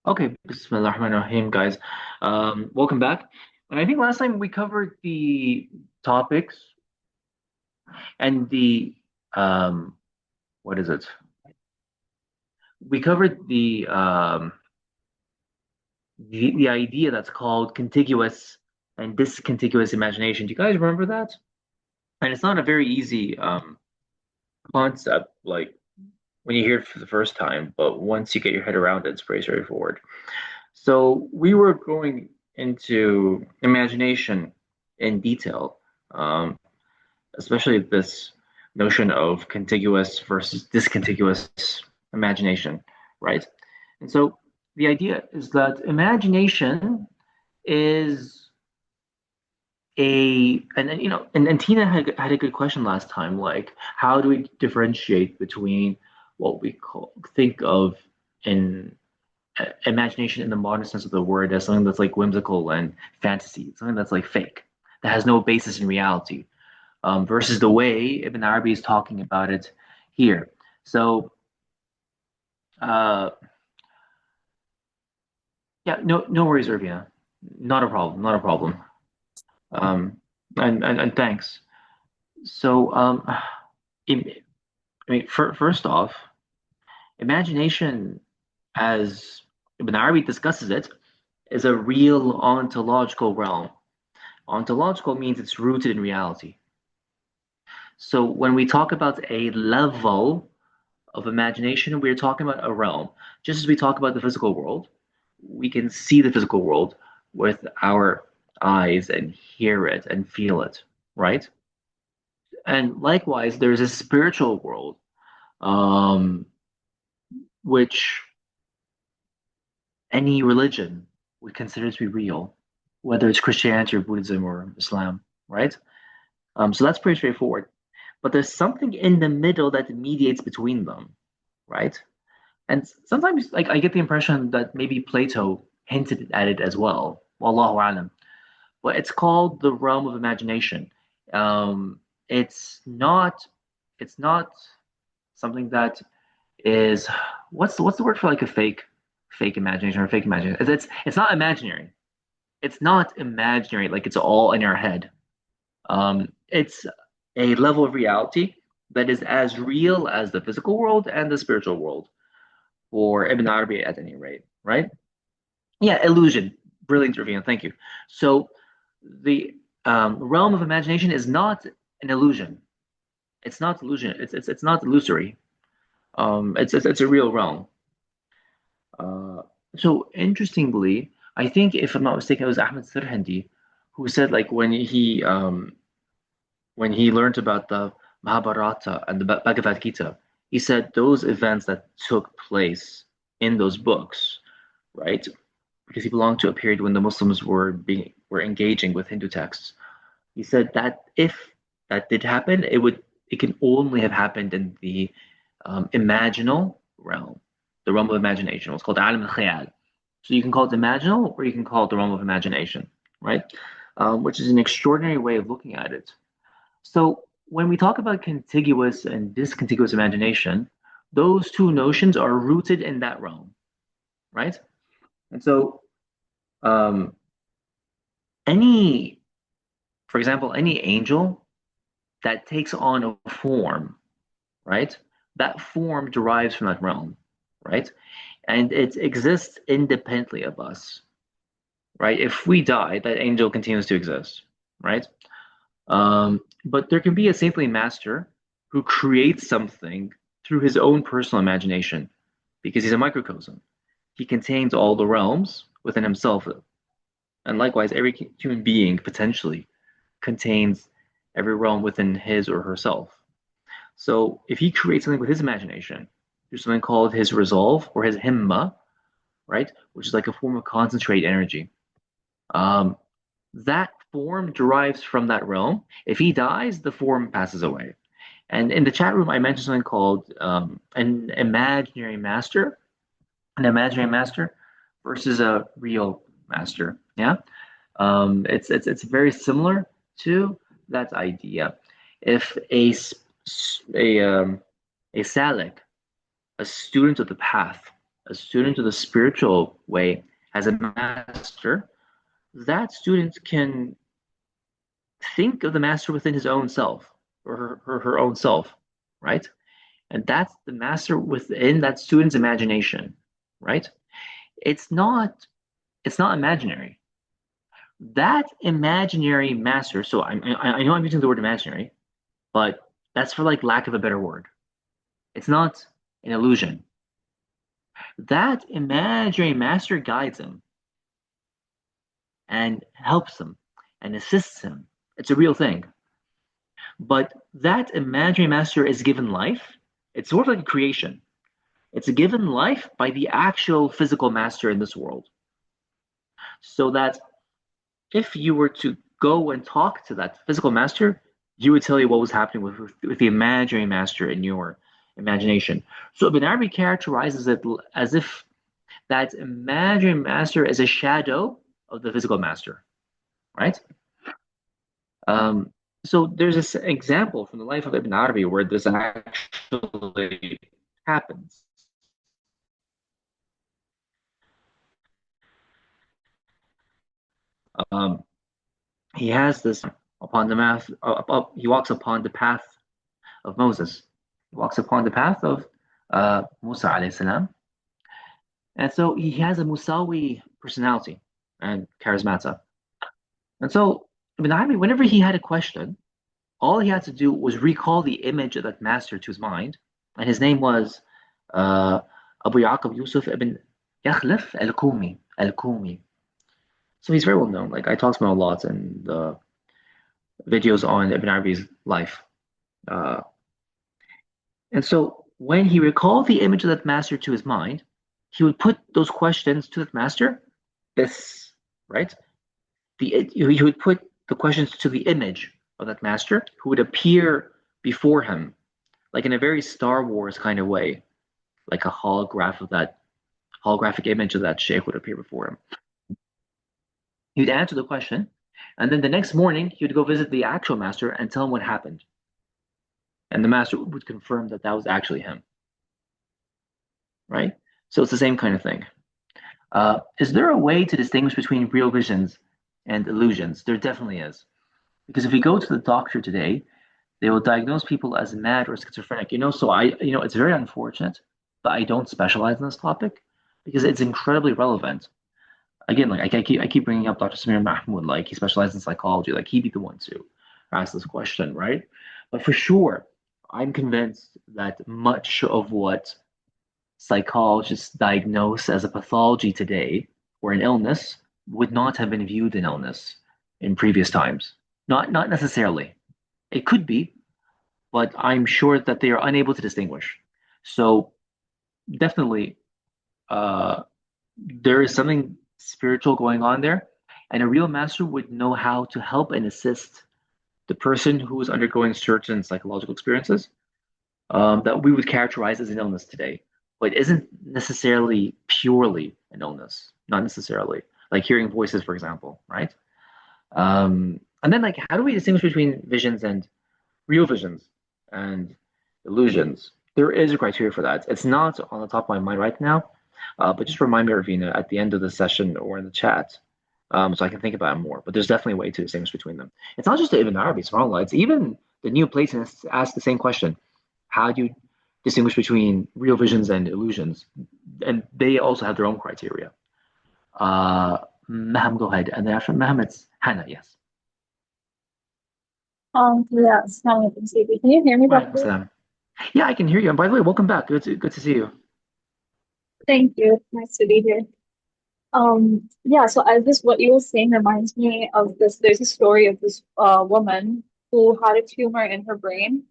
Okay, Bismillahirrahmanirrahim, guys. Welcome back. And I think last time we covered the topics and the what is it? We covered the idea that's called contiguous and discontiguous imagination. Do you guys remember that? And it's not a very easy concept, like when you hear it for the first time, but once you get your head around it, it's pretty straightforward. So we were going into imagination in detail, um, especially this notion of contiguous versus discontiguous imagination, right? And so the idea is that imagination is and Tina had a good question last time, like how do we differentiate between what we think of in imagination in the modern sense of the word as something that's like whimsical and fantasy, something that's like fake, that has no basis in reality, versus the way Ibn Arabi is talking about it here. So, uh, yeah, no worries, Irvina. Not a problem, not a problem. Um, and thanks. So, I mean, first off, imagination, as Ibn Arabi discusses it, is a real ontological realm. Ontological means it's rooted in reality. So when we talk about a level of imagination, we're talking about a realm. Just as we talk about the physical world, we can see the physical world with our eyes and hear it and feel it, right? And likewise, there's a spiritual world, um, which any religion would consider to be real, whether it's Christianity or Buddhism or Islam, right? So that's pretty straightforward. But there's something in the middle that mediates between them, right? And sometimes, like, I get the impression that maybe Plato hinted at it as well. Wallahu alam. But it's called the realm of imagination. Um, it's not. It's not something that is. What's the word for like a fake imagination or fake imagination? It's not imaginary. It's not imaginary. Like it's all in our head. It's a level of reality that is as real as the physical world and the spiritual world, for Ibn Arabi at any rate, right? Yeah, illusion. Brilliant, Ravina. Thank you. So the realm of imagination is not an illusion. It's not illusion. It's not illusory. It's a real realm. Uh, so interestingly, I think if I'm not mistaken, it was Ahmed Sirhandi who said like when he learned about the Mahabharata and the Bhagavad Gita, he said those events that took place in those books, right? Because he belonged to a period when the Muslims were engaging with Hindu texts. He said that if that did happen, it can only have happened in the imaginal realm, the realm of imagination. It's called alam al-khayal. So you can call it imaginal, or you can call it the realm of imagination, right? Which is an extraordinary way of looking at it. So when we talk about contiguous and discontiguous imagination, those two notions are rooted in that realm, right? And so um, any, for example, any angel that takes on a form, right? That form derives from that realm, right? And it exists independently of us, right? If we die, that angel continues to exist, right? But there can be a saintly master who creates something through his own personal imagination because he's a microcosm. He contains all the realms within himself. And likewise, every human being potentially contains every realm within his or herself. So if he creates something with his imagination, there's something called his resolve or his himma, right? Which is like a form of concentrate energy. Um, that form derives from that realm. If he dies, the form passes away. And in the chat room, I mentioned something called an imaginary master versus a real master. Yeah, it's very similar to that idea. If a salik, a student of the path, a student of the spiritual way has a master, that student can think of the master within his own self or her own self, right? And that's the master within that student's imagination, right? It's not it's not imaginary. That imaginary master, so I know I'm using the word imaginary, but that's for like lack of a better word. It's not an illusion. That imaginary master guides him and helps him and assists him. It's a real thing. But that imaginary master is given life. It's sort of like a creation. It's given life by the actual physical master in this world. So that if you were to go and talk to that physical master, he would tell you what was happening with the imaginary master in your imagination. So Ibn Arabi characterizes it as if that imaginary master is a shadow of the physical master, right? Um, so there's this example from the life of Ibn Arabi where this actually happens. Um, he has this upon the math. He walks upon the path of Moses. He walks upon the path of Musa alayhi salam, and so he has a Musawi personality and charismata. And so Ibn Arabi, whenever he had a question, all he had to do was recall the image of that master to his mind, and his name was uh, Abu Yaqub Yusuf ibn Yakhlif al-Kumi. Al-Kumi. So he's very well known. Like I talked about him a lot in the videos on Ibn Arabi's life. Uh, and so when he recalled the image of that master to his mind, he would put those questions to that master. This, right? He would put the questions to the image of that master who would appear before him, like in a very Star Wars kind of way, like a holographic image of that sheikh would appear before him. He would answer the question, and then the next morning he would go visit the actual master and tell him what happened, and the master would confirm that that was actually him, right? So it's the same kind of thing. Is there a way to distinguish between real visions and illusions? There definitely is. Because if we go to the doctor today, they will diagnose people as mad or schizophrenic. So it's very unfortunate, but I don't specialize in this topic because it's incredibly relevant. Again, like I keep bringing up Dr. Samir Mahmoud, like he specializes in psychology, like he'd be the one to ask this question, right? But for sure, I'm convinced that much of what psychologists diagnose as a pathology today or an illness would not have been viewed an illness in previous times. Not necessarily. It could be, but I'm sure that they are unable to distinguish. So definitely, uh, there is something spiritual going on there, and a real master would know how to help and assist the person who is undergoing certain psychological experiences that we would characterize as an illness today, but isn't necessarily purely an illness. Not necessarily, like hearing voices, for example, right? And then, like, how do we distinguish between visions and real visions and illusions? There is a criteria for that. It's not on the top of my mind right now, but just remind me, Ravina, at the end of the session or in the chat, so I can think about it more. But there's definitely a way to distinguish between them. It's not just the Ibn Arabi, subhanAllah. It's even the Neoplatonists ask the same question. How do you distinguish between real visions and illusions? And they also have their own criteria. Maham, go ahead. And then after Maham, it's Hannah, yes. Yeah, Assalamu alaikum, Sufi. Can you hear me Wa alaikum properly? salam. Yeah, I can hear you. And by the way, welcome back. Good to see you. Thank you. Nice to be here. Yeah, so I this what you were saying reminds me of this. There's a story of this woman who had a tumor in her brain.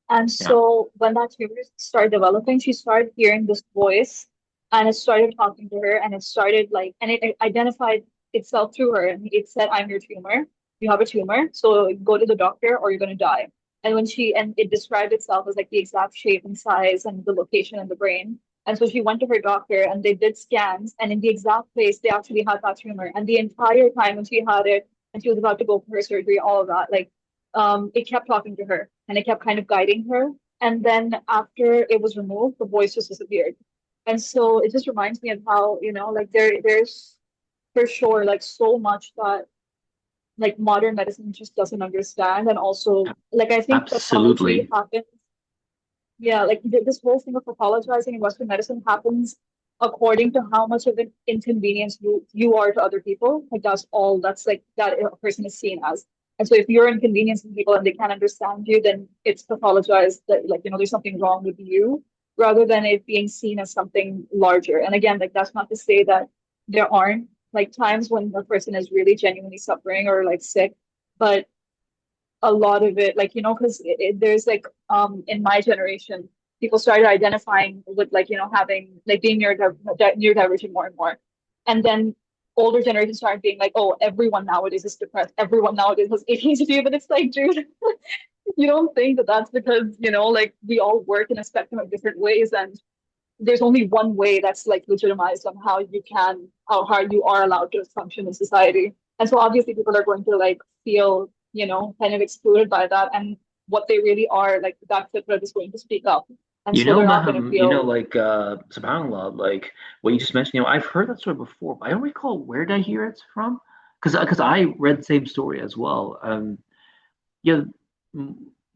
And Yeah. so when that tumor started developing, she started hearing this voice and it started talking to her and it started like and it identified itself through her and it said, I'm your tumor. You have a tumor, so go to the doctor or you're gonna die. And it described itself as like the exact shape and size and the location in the brain. And so she went to her doctor and they did scans, and in the exact place they actually had that tumor. And the entire time when she had it and she was about to go for her surgery, all of that, like it kept talking to her and it kept kind of guiding her. And then after it was removed, the voice just disappeared. And so it just reminds me of how, like there's for sure like so much that like modern medicine just doesn't understand. And also like I think pathology Absolutely. happens, yeah, like this whole thing of apologizing in Western medicine happens according to how much of an inconvenience you are to other people. Like that's all that's like that a person is seen as. And so if you're inconveniencing people and they can't understand you, then it's pathologized that like, there's something wrong with you rather than it being seen as something larger. And again, like that's not to say that there aren't like times when a person is really genuinely suffering or like sick, but a lot of it, like, because there's like in my generation, people started identifying with like, having like being neurodivergent more and more. And then older generations started being like, oh, everyone nowadays is depressed, everyone nowadays has ADHD, but it's like, dude, you don't think that that's because, like we all work in a spectrum of different ways, and there's only one way that's like legitimized on how you can how you are allowed to function in society. And so obviously people are going to like feel, kind of excluded by that. And what they really are, like that fitra is going to speak up. And so they're not going to feel Like subhanAllah, like what you just mentioned, I've heard that story before, but I don't recall where did I hear it from? Because I read the same story as well. Yeah,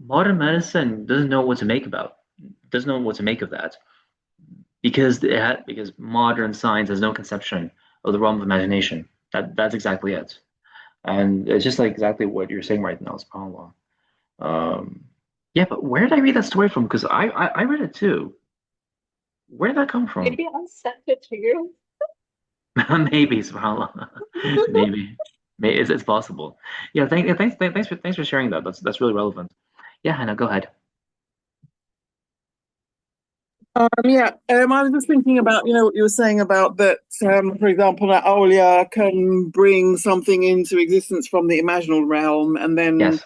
modern medicine doesn't know what to make about, doesn't know what to make of that because modern science has no conception of the realm of imagination. That's exactly it, and it's just like exactly what you're saying right now, subhanAllah. Um, yeah, but where did I read that story from? Because I read it too. Where did that come from? maybe I sent it to you. Maybe, subhanAllah. Maybe. Maybe it's possible. Yeah, thanks for sharing that. That's really relevant. Yeah, Hannah, go ahead. Yeah, I was just thinking about, what you were saying about that, for example, that Aulia can bring something into existence from the imaginal realm, and then Yes,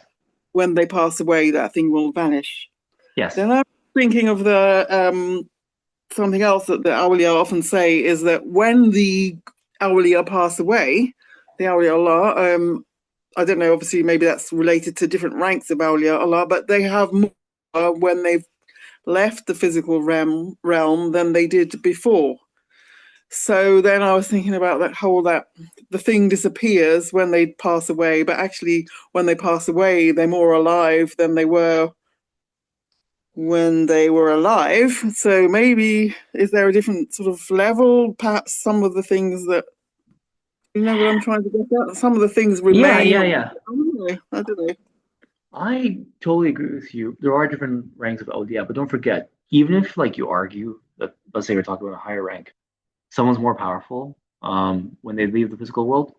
when they pass away, that thing will vanish. yes. Then I'm thinking of the something else that the Aulia often say is that when the Aulia pass away, the Aulia Allah, I don't know, obviously maybe that's related to different ranks of Aulia Allah, but they have more when they've left the physical realm than they did before. So then I was thinking about that the thing disappears when they pass away, but actually when they pass away, they're more alive than they were when they were alive. So maybe is there a different sort of level? Perhaps some of the things that you know what I'm trying to get at. Some of the things Yeah, remain. yeah, Or, yeah. I don't know. I don't know. I totally agree with you. There are different ranks of LDF, but don't forget, even if like you argue that, let's say we're talking about a higher rank, someone's more powerful, when they leave the physical world,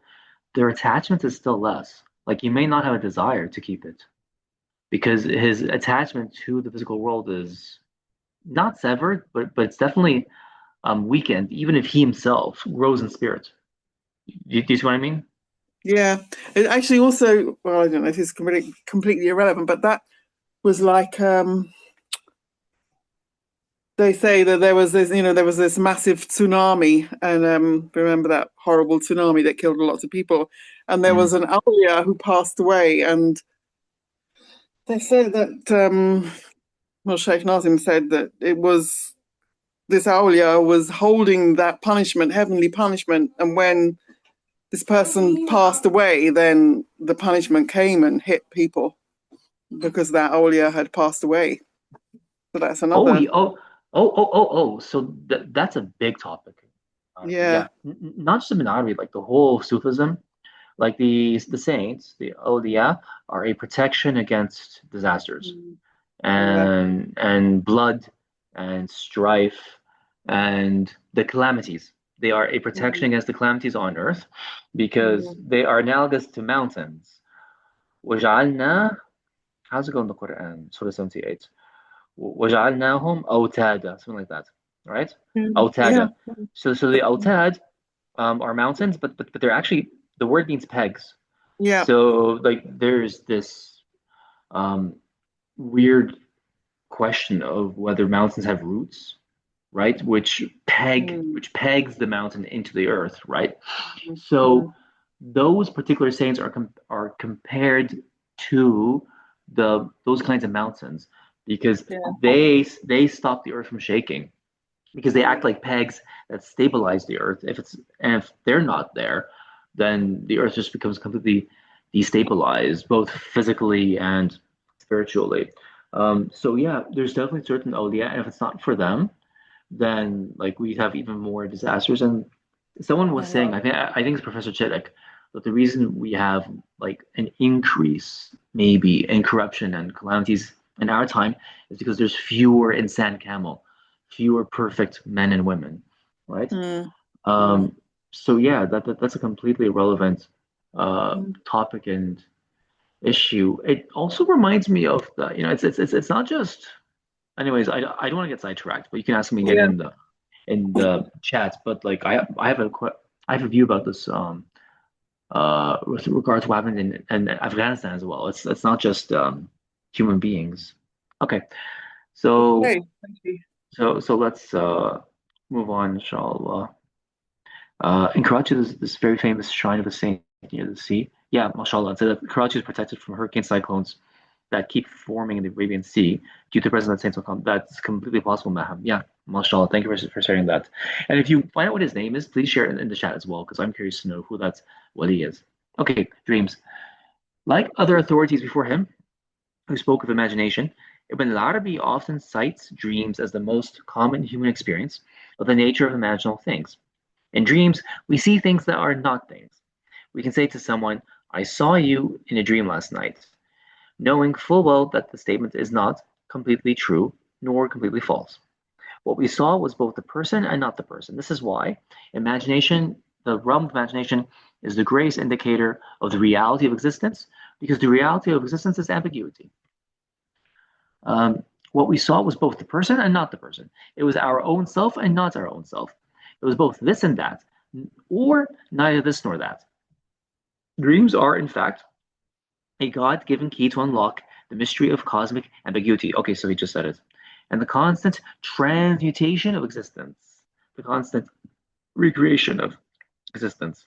their attachment is still less. Like you may not have a desire to keep it because his attachment to the physical world is not severed, but it's definitely weakened, even if he himself grows in spirit. Do you see what I mean? Yeah, it actually also. Well, I don't know if it's completely irrelevant, but that was like they say that there was this massive tsunami, and remember that horrible tsunami that killed lots of people, and there was Mm. an awliya who passed away, and they said that well, Sheikh Nazim said that it was this awliya was holding that punishment, heavenly punishment, and when this person passed away, then the punishment came and hit people because that awliya had passed away. So that's Oh, another, oh. So that's a big topic. yeah. Yeah, not just the Minari, like the whole Sufism, like the saints, the awliya, are a protection against disasters Yeah. and blood and strife and the calamities. They are a protection against the calamities on earth because they are analogous to mountains. وَجَعَلْنَا How's it go in the Quran? Surah 78. وَجَعَلْنَاهُمْ أَوْتَادًا, something like that, right? Yeah. أوتادا. So the autad are mountains, but they're actually the word means pegs. Yeah. So like there's this um, weird question of whether mountains have roots, right? Which pegs the mountain into the earth, right? So those particular saints are compared to those kinds of mountains because Yeah. they stop the earth from shaking. because they act like pegs that stabilize the earth. If they're not there, then the earth just becomes completely destabilized, both physically and spiritually. So yeah, there's definitely certain awliya, and if it's not for them, then like we'd have even more disasters. And someone was Oh, saying, wow. I think it's Professor Chidek, that the reason we have like an increase maybe in corruption and calamities in our time is because there's fewer insan camel, fewer perfect men and women, right? Mm, mm, Um, so yeah, that's a completely irrelevant mm. topic and issue. It also reminds me of the, it's not just. Anyways, I don't want to get sidetracked, but you can ask me again Yeah. in the chat. But like I have a view about this with regard to what happened in Afghanistan as well. It's not just human beings. Okay, so Okay. Thank you. so let's move on, inshallah. In Karachi, there's this very famous shrine of a saint near the sea. Yeah, mashallah. So Karachi is protected from hurricane cyclones that keep forming in the Arabian Sea due to the presence of saints will come. That's completely possible, Maham. Yeah, mashallah. Thank you for sharing that. And if you find out what his name is, please share it in the chat as well, because I'm curious to know who that's what he is. Okay, dreams. Like other authorities before him who spoke of imagination, Ibn al-Arabi often cites dreams as the most common human experience of the nature of imaginal things. In dreams, we see things that are not things. We can say to someone, I saw you in a dream last night, knowing full well that the statement is not completely true nor completely false. What we saw was both the person and not the person. This is why imagination, the realm of imagination, is the greatest indicator of the reality of existence, because the reality of existence is ambiguity. Um, what we saw was both the person and not the person. It was our own self and not our own self. It was both this and that, or neither this nor that. Dreams are, in fact, a God given key to unlock the mystery of cosmic ambiguity. Okay, so he just said it. And the constant transmutation of existence, the constant recreation of existence.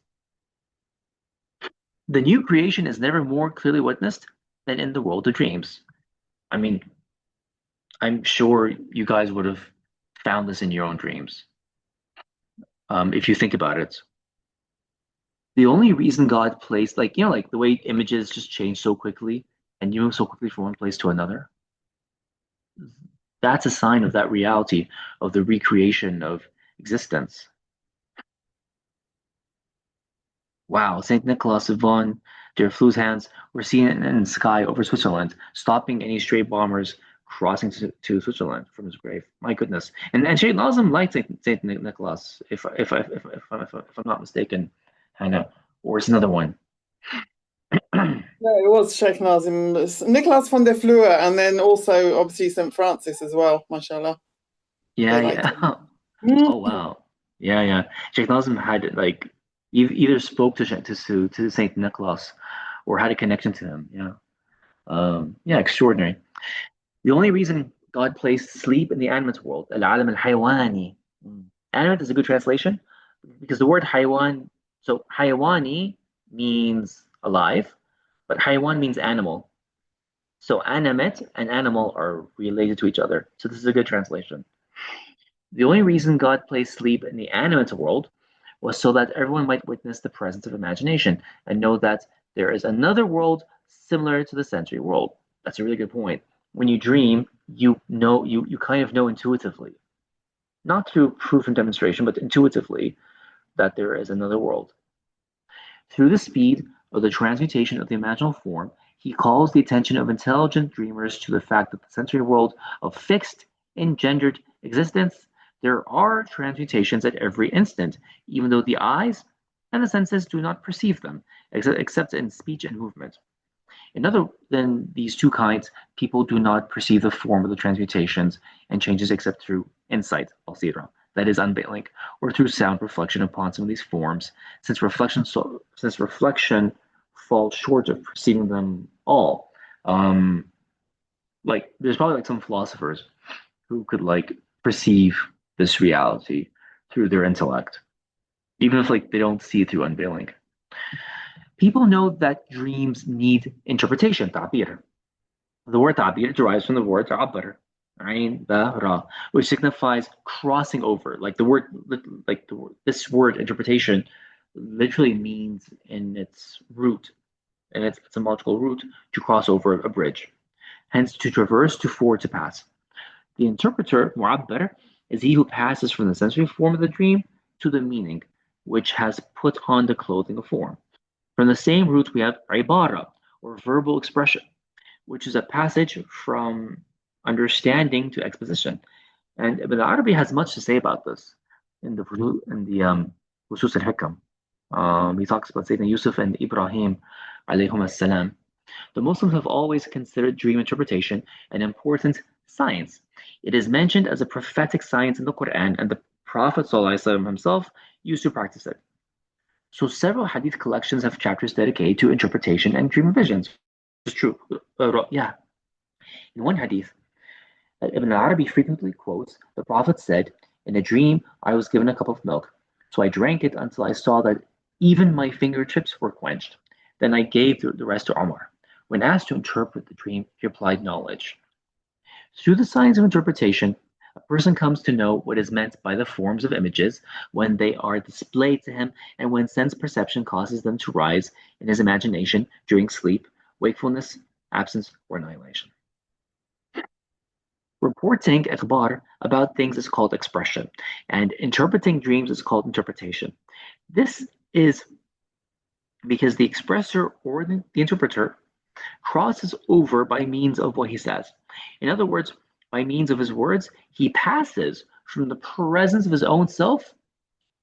The new creation is never more clearly witnessed than in the world of dreams. I mean, I'm sure you guys would have found this in your own dreams. If you think about it, the only reason God placed, like, like the way images just change so quickly and you move so quickly from one place to another, that's a sign of that reality of the recreation of existence. Wow, St. Nicholas of von der Flu's were seen in the sky over Switzerland, stopping any stray bombers crossing to Switzerland from his grave. My goodness. And Sheikh Nazim liked St. Nicholas, if I'm not mistaken, Hannah. Or it's another one. No, it was Sheikh Nazim, Nicholas von der Fleur, and then also obviously St. Francis as well, mashallah. Yeah, They liked yeah. him. Mm. Oh wow. Yeah, yeah. Sheikh Nazim had like either spoke to Saint Nicholas or had a connection to him. Yeah. Yeah, extraordinary. The only reason God placed sleep in the animate world, al-alam al-haywani. Animate is a good translation because the word haywan, so haywani means alive, but haywan means animal. So animate and animal are related to each other. So this is a good translation. The only reason God placed sleep in the animate world was so that everyone might witness the presence of imagination and know that there is another world similar to the sensory world. That's a really good point. When you dream, you kind of know intuitively, not through proof and demonstration, but intuitively that there is another world. Through the speed of the transmutation of the imaginal form, he calls the attention of intelligent dreamers to the fact that the sensory world of fixed, engendered existence, there are transmutations at every instant, even though the eyes and the senses do not perceive them, except in speech and movement. In other than these two kinds, people do not perceive the form of the transmutations and changes except through insight, basira, that is unveiling, or through sound reflection upon some of these forms, since reflection falls short of perceiving them all. Um, like there's probably like some philosophers who could like perceive this reality through their intellect, even if like they don't see it through unveiling. People know that dreams need interpretation, ta'bir. The word ta'bir derives from the word ta'abbar, Ain ba ra, which signifies crossing over. This word interpretation literally means in its root, and its etymological root, to cross over a bridge. Hence, to traverse, to ford, to pass. The interpreter, mu'abbar, is he who passes from the sensory form of the dream to the meaning, which has put on the clothing of form. From the same root, we have ibara, or verbal expression, which is a passage from understanding to exposition. And Ibn Arabi has much to say about this in the Usus al-Hikam. He talks about Sayyidina Yusuf and Ibrahim alayhum as-salam. The Muslims have always considered dream interpretation an important science. It is mentioned as a prophetic science in the Quran, and the Prophet ﷺ himself used to practice it. So several hadith collections have chapters dedicated to interpretation and dream visions. It's true. Yeah. In one hadith, Ibn Arabi frequently quotes, the Prophet said, in a dream, I was given a cup of milk. So I drank it until I saw that even my fingertips were quenched. Then I gave the rest to Omar. When asked to interpret the dream, he replied, knowledge. Through the science of interpretation, a person comes to know what is meant by the forms of images when they are displayed to him and when sense perception causes them to rise in his imagination during sleep, wakefulness, absence, or annihilation. Reporting ikhbar about things is called expression, and interpreting dreams is called interpretation. This is because the expressor or the interpreter crosses over by means of what he says. In other words, by means of his words, he passes from the presence of his own self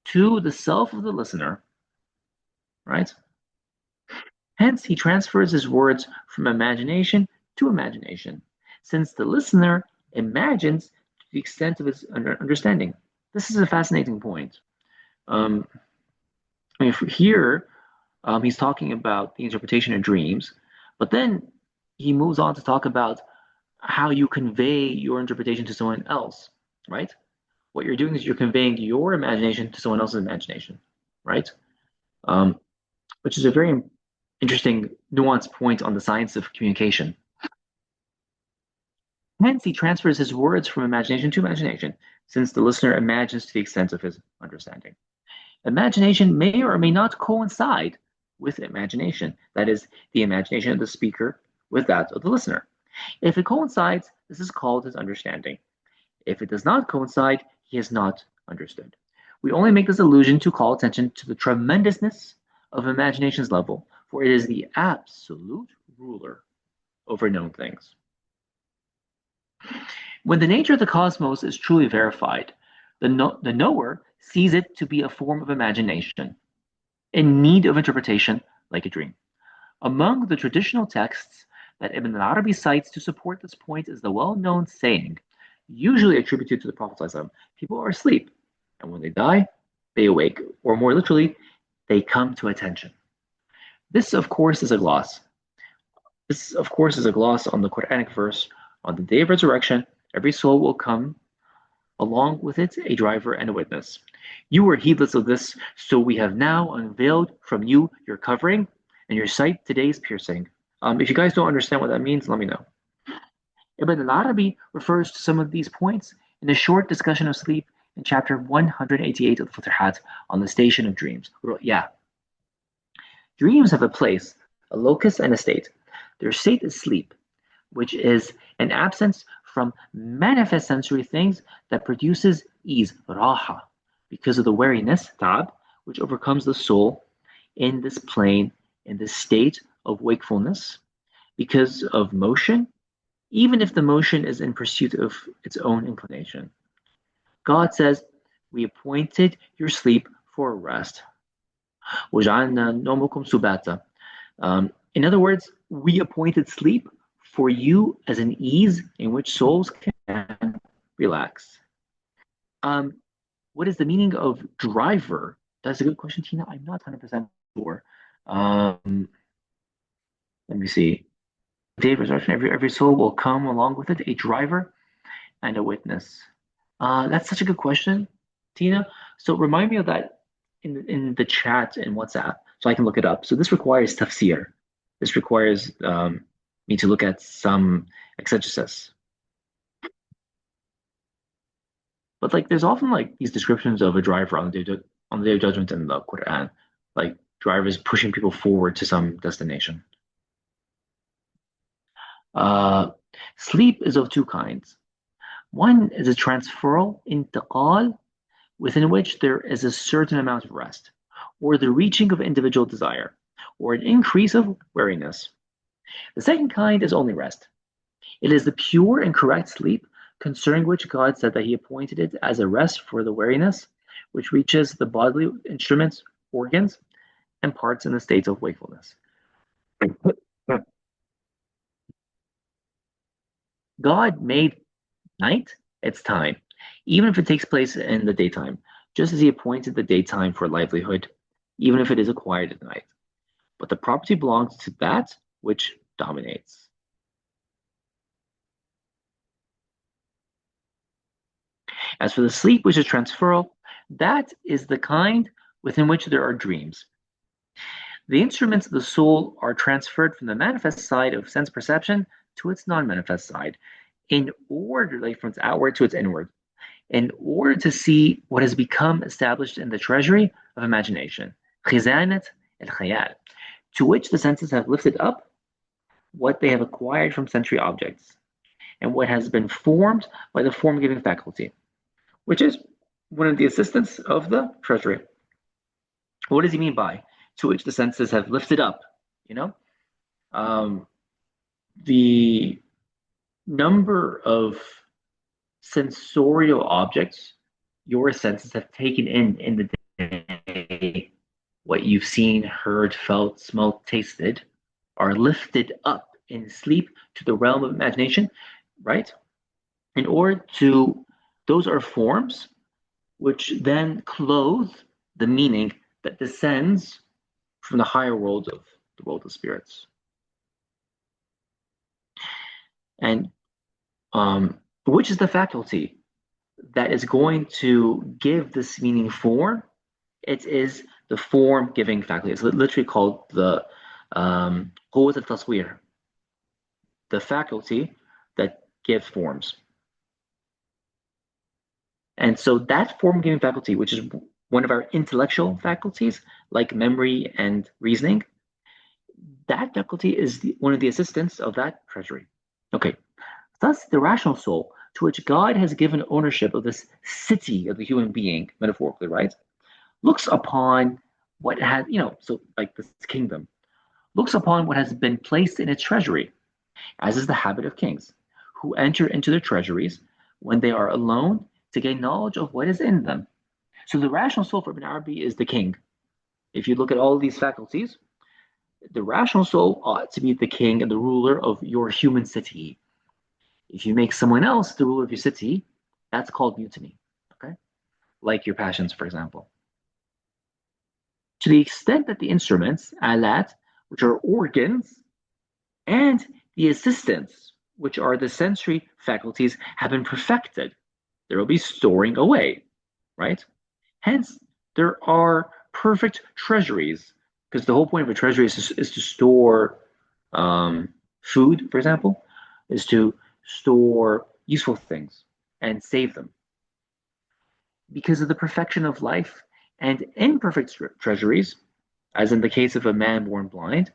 to the self of the listener, right? Hence, he transfers his words from imagination to imagination, since the listener imagines to the extent of his understanding. This is a fascinating point. I mean, here, he's talking about the interpretation of dreams, but then he moves on to talk about how you convey your interpretation to someone else, right? What you're doing is you're conveying your imagination to someone else's imagination, right? Um, which is a very interesting, nuanced point on the science of communication. Hence, he transfers his words from imagination to imagination, since the listener imagines to the extent of his understanding. Imagination may or may not coincide with imagination, that is, the imagination of the speaker with that of the listener. If it coincides, this is called his understanding. If it does not coincide, he has not understood. We only make this allusion to call attention to the tremendousness of imagination's level, for it is the absolute ruler over known things. When the nature of the cosmos is truly verified, the knower sees it to be a form of imagination, in need of interpretation like a dream. Among the traditional texts that Ibn Arabi cites to support this point is the well-known saying, usually attributed to the Prophet ﷺ, people are asleep, and when they die, they awake, or more literally, they come to attention. This, of course, is a gloss. This, of course, is a gloss on the Quranic verse, on the day of resurrection, every soul will come, along with it a driver and a witness. You were heedless of this, so we have now unveiled from you your covering, and your sight today is piercing. If you guys don't understand what that means, let me know. Ibn al-Arabi refers to some of these points in a short discussion of sleep in chapter 188 of the Futuhat on the station of dreams. Yeah. Dreams have a place, a locus, and a state. Their state is sleep, which is an absence from manifest sensory things that produces ease, raha, because of the weariness, tab, which overcomes the soul in this plane, in this state of wakefulness, because of motion, even if the motion is in pursuit of its own inclination. God says, we appointed your sleep for a rest. In other words, we appointed sleep for you as an ease in which souls can relax. What is the meaning of driver? That's a good question, Tina. I'm not 100% sure. Let me see. Day of resurrection, every soul will come along with it, a driver and a witness. That's such a good question, Tina. So remind me of that in the chat in WhatsApp so I can look it up. So this requires tafsir. This requires me to look at some exegesis. But like there's often like these descriptions of a driver on the day of judgment in the Quran, like drivers pushing people forward to some destination. Uh, Sleep is of two kinds. One is a transferal intiqal, within which there is a certain amount of rest, or the reaching of individual desire, or an increase of weariness. The second kind is only rest. It is the pure and correct sleep concerning which God said that He appointed it as a rest for the weariness, which reaches the bodily instruments, organs, and parts in the state of wakefulness. God made night its time, even if it takes place in the daytime, just as He appointed the daytime for livelihood, even if it is acquired at night. But the property belongs to that which dominates. As for the sleep which is transferal, that is the kind within which there are dreams. The instruments of the soul are transferred from the manifest side of sense perception to its non-manifest side, in order, like from its outward to its inward, in order to see what has become established in the treasury of imagination, khizanat al-khayal, to which the senses have lifted up what they have acquired from sensory objects, and what has been formed by the form-giving faculty, which is one of the assistants of the treasury. What does he mean by to which the senses have lifted up? You know, um, the number of sensorial objects your senses have taken in the day, what you've seen, heard, felt, smelled, tasted, are lifted up in sleep to the realm of imagination, right? In order to, those are forms which then clothe the meaning that descends from the higher world of the world of spirits. And which is the faculty that is going to give this meaning form? It is the form giving faculty. It's literally called the قوة التصوير, the faculty that gives forms. And so that form giving faculty, which is one of our intellectual faculties, like memory and reasoning, that faculty is one of the assistants of that treasury. Okay, thus the rational soul, to which God has given ownership of this city of the human being, metaphorically, right, looks upon what has, so like this kingdom, looks upon what has been placed in its treasury, as is the habit of kings, who enter into their treasuries when they are alone to gain knowledge of what is in them. So the rational soul for Ibn Arabi is the king. If you look at all of these faculties, the rational soul ought to be the king and the ruler of your human city. If you make someone else the ruler of your city, that's called mutiny. Okay, like your passions, for example. To the extent that the instruments, alat, which are organs, and the assistants, which are the sensory faculties, have been perfected, there will be storing away, right? Hence, there are perfect treasuries, because the whole point of a treasury is to store food, for example, is to store useful things and save them. Because of the perfection of life and imperfect treasuries, as in the case of a man born blind,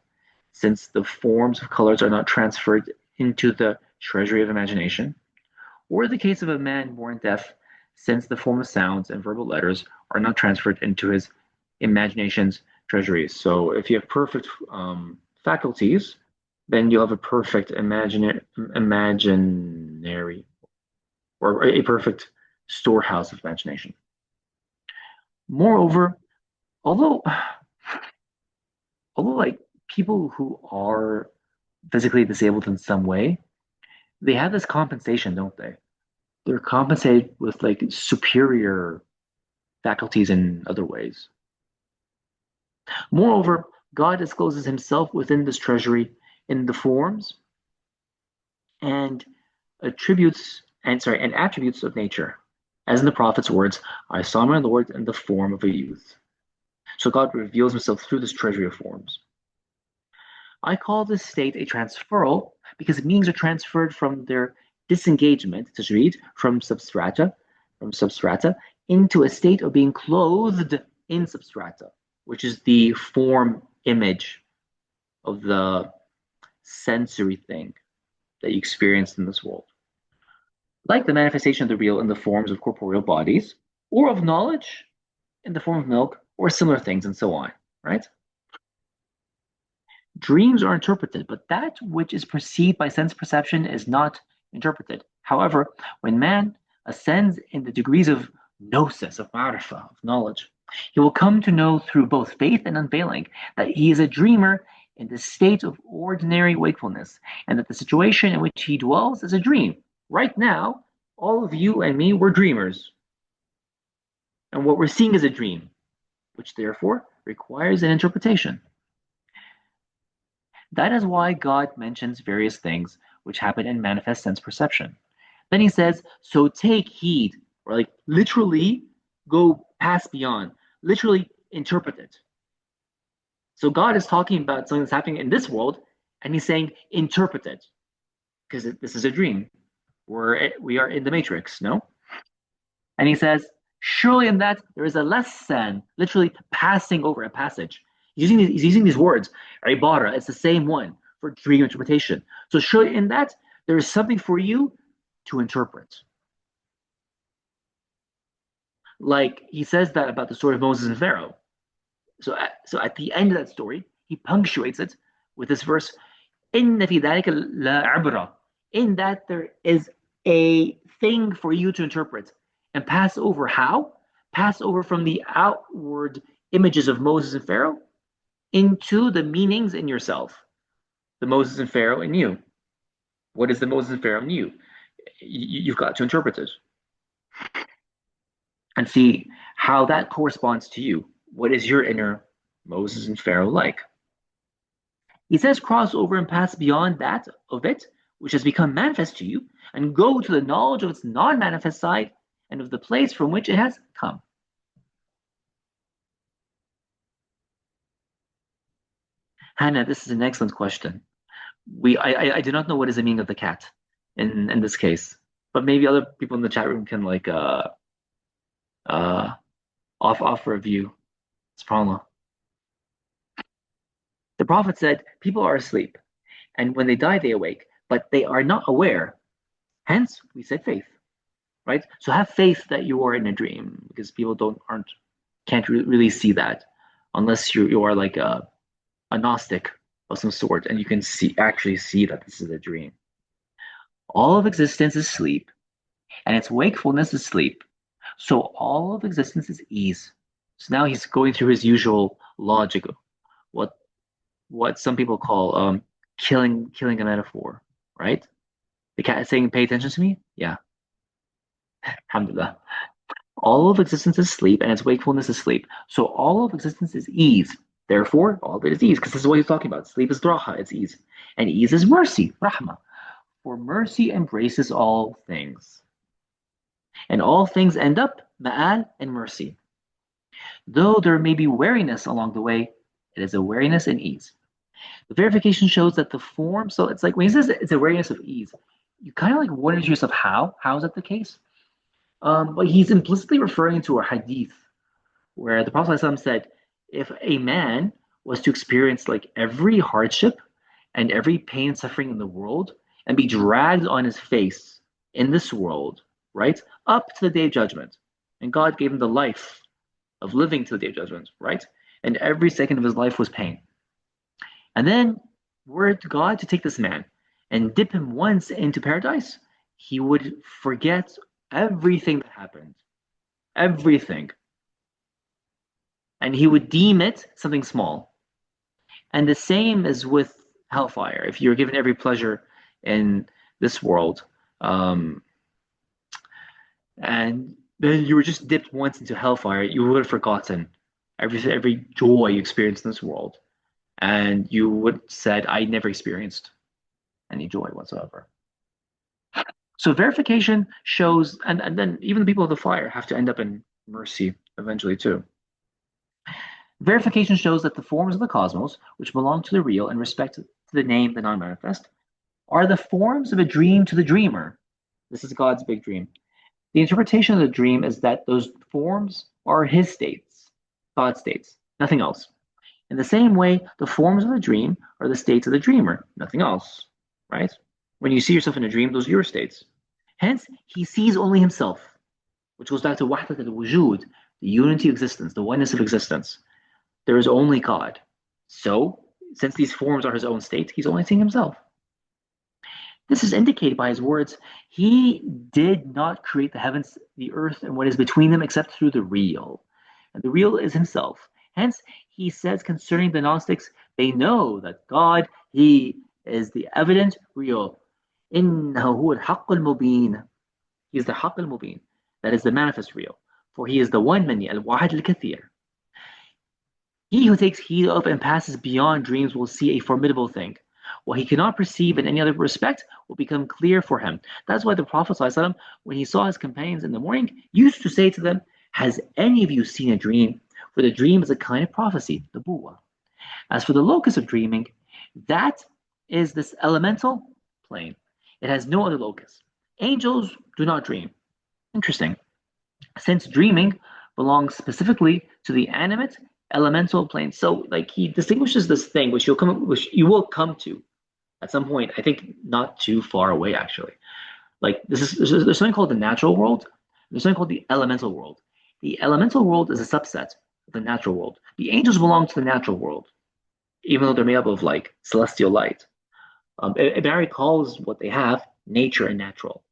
since the forms of colors are not transferred into the treasury of imagination, or the case of a man born deaf, since the form of sounds and verbal letters are not transferred into his imagination's treasuries. So if you have perfect faculties, then you'll have a perfect imaginary or a perfect storehouse of imagination. Moreover, although like people who are physically disabled in some way, they have this compensation, don't they? They're compensated with like superior faculties in other ways. Moreover, God discloses himself within this treasury in the forms and attributes of nature, as in the prophet's words, I saw my Lord in the form of a youth. So God reveals himself through this treasury of forms. I call this state a transferal because meanings are transferred from their disengagement, tajreed, from substrata, from substrata into a state of being clothed in substrata, which is the form image of the sensory thing that you experience in this world. Like the manifestation of the real in the forms of corporeal bodies, or of knowledge in the form of milk, or similar things, and so on, right? Dreams are interpreted, but that which is perceived by sense perception is not interpreted. However, when man ascends in the degrees of gnosis, of ma'rifah, of knowledge, he will come to know through both faith and unveiling that he is a dreamer in the state of ordinary wakefulness, and that the situation in which he dwells is a dream. Right now, all of you and me, we're dreamers. And what we're seeing is a dream, which therefore requires an interpretation. That is why God mentions various things which happen in manifest sense perception. Then he says, so take heed, or like literally go past beyond, literally interpret it. So God is talking about something that's happening in this world, and he's saying, interpret it, because this is a dream. We are in the matrix, no? And he says, surely in that there is a lesson, literally passing over a passage. He's using these words, ibara, it's the same one for dream interpretation. So surely in that there is something for you to interpret. Like he says that about the story of Moses and Pharaoh. So at the end of that story, he punctuates it with this verse, إِنَّ فِي ذَلِكَ لَعِبْرَةً. In that there is a thing for you to interpret and pass over. How? Pass over from the outward images of Moses and Pharaoh into the meanings in yourself. The Moses and Pharaoh in you. What is the Moses and Pharaoh in you? You've got to interpret it and see how that corresponds to you. What is your inner Moses and Pharaoh like? He says, cross over and pass beyond that of it, which has become manifest to you, and go to the knowledge of its non-manifest side and of the place from which it has come. Hannah, this is an excellent question. I do not know what is the meaning of the cat in this case, but maybe other people in the chat room can like offer a view. SubhanAllah. The Prophet said, people are asleep, and when they die, they awake, but they are not aware. Hence, we said faith, right? So have faith that you are in a dream, because people can't really see that unless you are like a Gnostic of some sort, and you can actually see that this is a dream. All of existence is sleep, and its wakefulness is sleep. So all of existence is ease. So now he's going through his usual logic, what some people call killing a metaphor, right? The cat is saying, "Pay attention to me." Yeah, alhamdulillah. All of existence is sleep, and its wakefulness is sleep. So all of existence is ease. Therefore, all of it is ease, because this is what he's talking about. Sleep is raha, it's ease. And ease is mercy, rahmah. For mercy embraces all things. And all things end up ma'al and mercy. Though there may be wariness along the way, it is a wariness and ease. The verification shows that the form, so it's like when he says it's a wariness of ease, you kind of like wonder to yourself, how is that the case? But he's implicitly referring to a hadith where the Prophet ﷺ said, if a man was to experience like every hardship and every pain and suffering in the world and be dragged on his face in this world, right, up to the day of judgment, and God gave him the life of living to the day of judgment, right, and every second of his life was pain. And then were God to take this man and dip him once into paradise, he would forget everything that happened, everything. And he would deem it something small. And the same is with hellfire. If you're given every pleasure in this world, and then you were just dipped once into hellfire, you would have forgotten every joy you experienced in this world. And you would have said, I never experienced any joy whatsoever. So verification shows, and then even the people of the fire have to end up in mercy eventually too. Verification shows that the forms of the cosmos, which belong to the real in respect to the name, the non-manifest, are the forms of a dream to the dreamer. This is God's big dream. The interpretation of the dream is that those forms are his states, God's states, nothing else. In the same way, the forms of the dream are the states of the dreamer, nothing else, right? When you see yourself in a dream, those are your states. Hence, he sees only himself, which goes back to wahdat al-wujud, the unity of existence, the oneness of existence. There is only God. So, since these forms are his own state, he's only seeing himself. This is indicated by his words, he did not create the heavens, the earth, and what is between them except through the real. And the real is himself. Hence, he says concerning the Gnostics, they know that God, he is the evident real. إِنَّهُ هُوَ الْحَقُّ الْمُبِينَ. He is the Haqq al-Mubin. That is the manifest real. For he is the one many, al-Wahid al-Kathir. He who takes heed of and passes beyond dreams will see a formidable thing. What he cannot perceive in any other respect will become clear for him. That's why the Prophet ﷺ, when he saw his companions in the morning, used to say to them, has any of you seen a dream? For the dream is a kind of prophecy, the buwa. As for the locus of dreaming, that is this elemental plane. It has no other locus. Angels do not dream. Interesting. Since dreaming belongs specifically to the animate elemental plane. So like he distinguishes this thing which you will come to at some point, I think not too far away actually. Like there's something called the natural world, there's something called the elemental world. The elemental world is a subset of the natural world. The angels belong to the natural world, even though they're made up of like celestial light. Barry calls what they have nature and natural.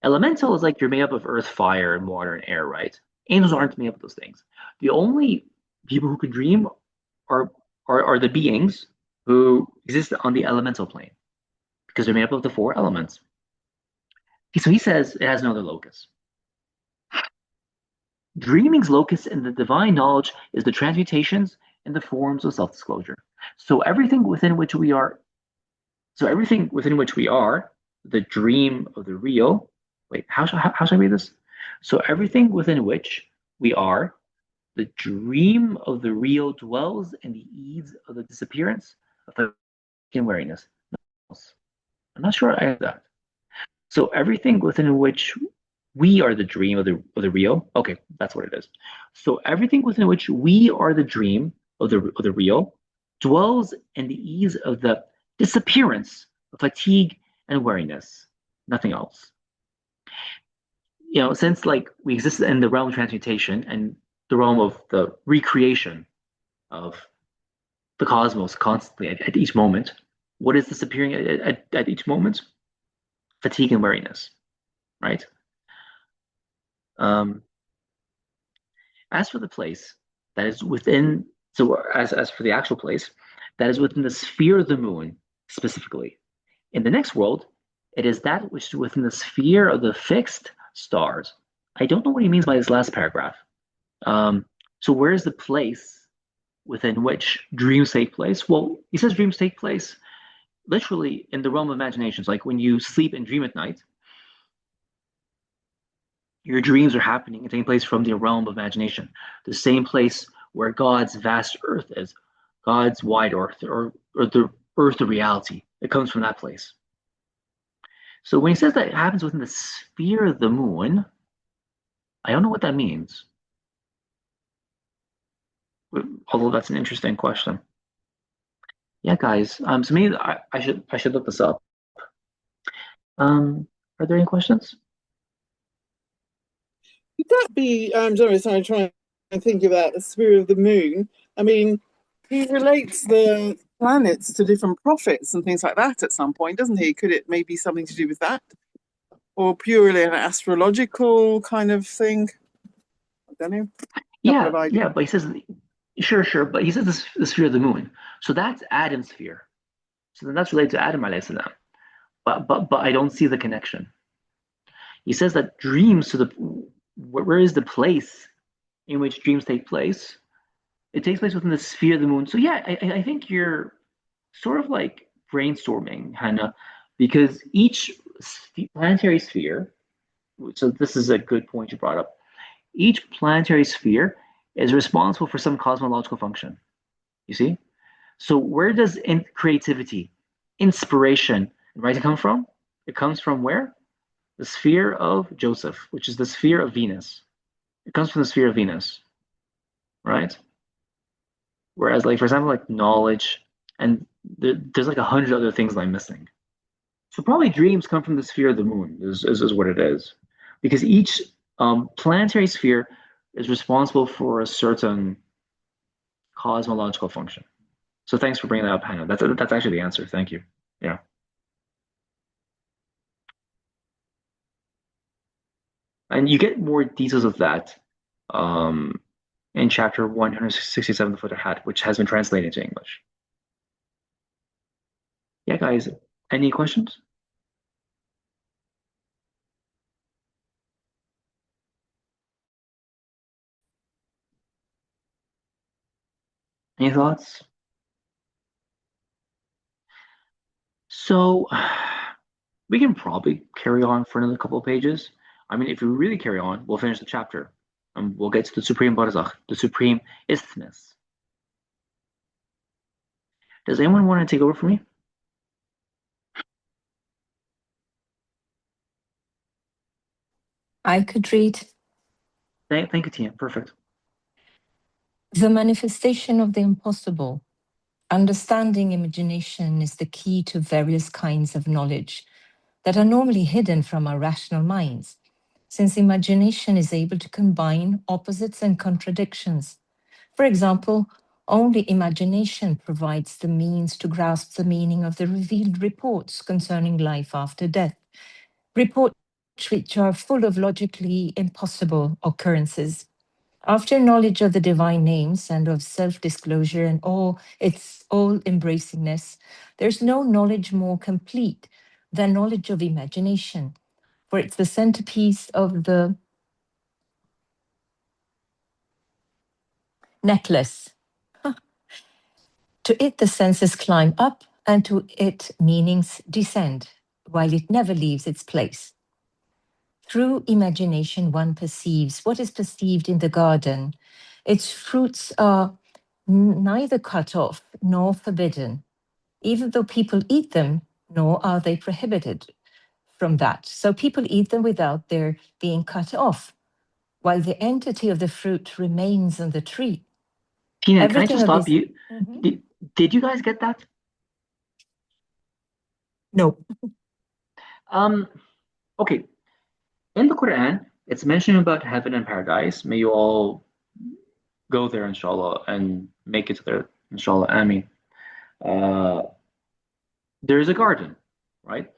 Elemental is like you're made up of earth, fire, and water and air, right? Angels aren't made up of those things. The only people who can dream are are the beings who exist on the elemental plane because they're made up of the four elements. So he says it has no other locus. Dreaming's locus in the divine knowledge is the transmutations and the forms of self-disclosure. So everything within which we are, the dream of the real. Wait, how should I read this? So everything within which we are, the dream of the real dwells in the ease of the disappearance of the wariness. I'm not sure I have that. So everything within which we are the dream of the real. Okay, that's what it is. So everything within which we are the dream of the real dwells in the ease of the disappearance of fatigue and weariness. Nothing else. Since like we exist in the realm of transmutation and the realm of the recreation of the cosmos constantly at each moment, what is disappearing at each moment? Fatigue and weariness, right? As for the place that is within, so as for the actual place that is within the sphere of the moon specifically, in the next world, it is that which is within the sphere of the fixed stars. I don't know what he means by this last paragraph. So where is the place within which dreams take place? Well, he says dreams take place literally in the realm of imaginations. Like when you sleep and dream at night, your dreams are happening and taking place from the realm of imagination, the same place where God's vast earth is, God's wide earth, or the earth of reality. It comes from that place. So when he says that it happens within the sphere of the moon, I don't know what that means. Although that's an interesting question. Yeah, guys. So maybe I should look this up. Are there any questions? Could that be? Sorry, I'm trying to think about the sphere of the moon. I mean, he relates the planets to different prophets and things like that at some point, doesn't he? Could it maybe something to do with that, or purely an astrological kind of thing? I don't know. Yeah, but he says sure, but he says the sphere of the moon. So that's Adam's sphere. So then that's related to Adam alayhi salam. But I don't see the connection. He says that dreams where is the place in which dreams take place? It takes place within the sphere of the moon. So yeah, I think you're sort of like brainstorming, Hannah, because each planetary sphere, so this is a good point you brought up, each planetary sphere is responsible for some cosmological function. You see? So where does creativity, inspiration, and writing come from? It comes from where? the sphere of Joseph, which is the sphere of Venus. It comes from the sphere of Venus, right? Whereas, like for example, like knowledge, and there's like 100 other things I'm missing. So probably dreams come from the sphere of the moon, is what it is, because each planetary sphere is responsible for a certain cosmological function. So thanks for bringing that up, Hannah. That's actually the answer. Thank you. Yeah. And you get more details of that um, in chapter 167 of the Hat, which has been translated into English. Yeah, guys, any questions? Any thoughts? So we can probably carry on for another couple of pages. I mean, if we really carry on, we'll finish the chapter. And we'll get to the Supreme Barzakh, the Supreme Isthmus. Does anyone want to take over for me? I could read. Thank you, Tia. Perfect. The manifestation of the impossible. Understanding imagination is the key to various kinds of knowledge that are normally hidden from our rational minds, since imagination is able to combine opposites and contradictions. For example, only imagination provides the means to grasp the meaning of the revealed reports concerning life after death, reports which are full of logically impossible occurrences. After knowledge of the divine names and of self disclosure and all its all embracingness, there's no knowledge more complete than knowledge of imagination, for it's the centerpiece of the necklace. To it, the senses climb up, and to it, meanings descend, while it never leaves its place. Through imagination, one perceives what is perceived in the garden. Its fruits are neither cut off nor forbidden, even though people eat them, nor are they prohibited from that. So people eat them without their being cut off, while the entity of the fruit remains on the tree. Tina, can I Everything just of stop this. you? Did you guys get that? No. Okay. In the Quran, it's mentioned about heaven and paradise. May you all go there, inshallah, and make it to there, inshallah. I mean, uh, there is a garden, right?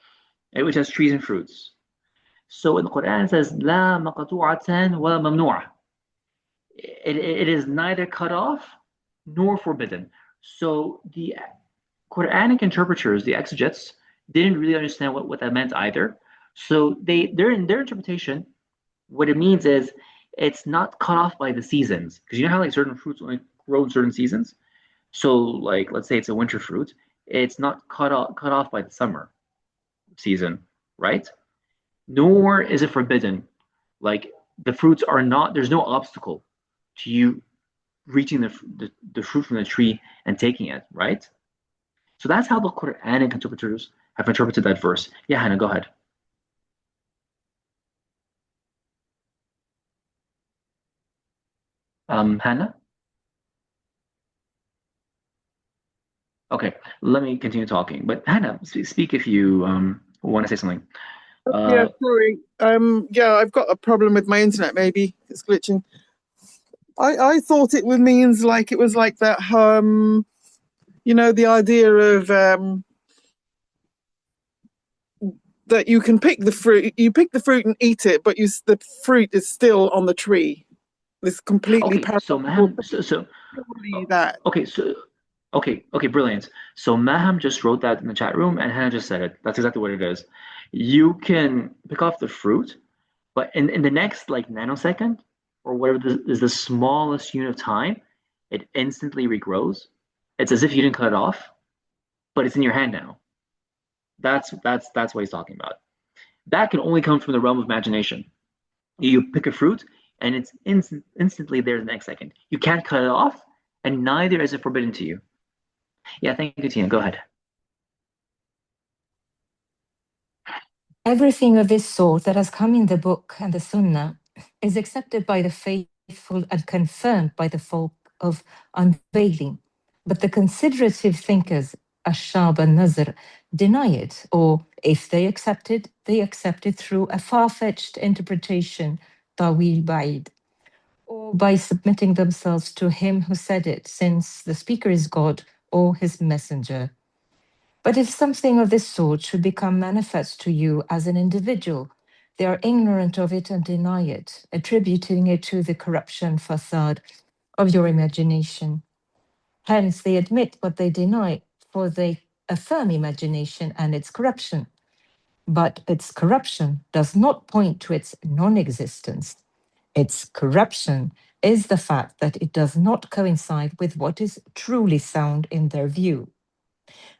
Which has trees and fruits. So in the Quran it says, لا مقطوعة ولا ممنوعة. It is neither cut off nor forbidden. So the Quranic interpreters, the exegetes, didn't really understand what that meant either. So in their interpretation, what it means is it's not cut off by the seasons. Because you know how like certain fruits only grow in certain seasons? So like let's say it's a winter fruit, it's not cut off by the summer season, right? Nor is it forbidden. Like the fruits are not, there's no obstacle to you reaching the fruit from the tree and taking it, right? So that's how the Quranic interpreters have interpreted that verse. Yeah, Hannah, go ahead. Hannah? Okay, let me continue talking. But Hannah, speak if you want to say something. Yeah, sorry. Yeah, I've got a problem with my internet. Maybe it's glitching. I thought it means like it was like that. The idea of that you can pick the fruit. You pick the fruit and eat it, but the fruit is still on the tree. It's completely Okay, so paradoxical. Maham, so That. okay, okay, brilliant. So Maham just wrote that in the chat room, and Hannah just said it. That's exactly what it is. You can pick off the fruit, but in the next like nanosecond or whatever is the smallest unit of time, it instantly regrows. It's as if you didn't cut it off, but it's in your hand now. That's what he's talking about. That can only come from the realm of imagination. You pick a fruit, and it's instantly there the next second. You can't cut it off, and neither is it forbidden to you. Yeah, thank you, Tina. Go ahead. Everything of this sort that has come in the book and the Sunnah is accepted by the faithful and confirmed by the folk of unveiling. But the considerative thinkers, Ashab and Nazr, deny it, or if they accept it through a far-fetched interpretation, Tawil Ba'id, or by submitting themselves to him who said it, since the speaker is God or his messenger. But if something of this sort should become manifest to you as an individual, they are ignorant of it and deny it, attributing it to the corruption facade of your imagination. Hence, they admit what they deny, for they affirm imagination and its corruption. But its corruption does not point to its non existence. Its corruption is the fact that it does not coincide with what is truly sound in their view.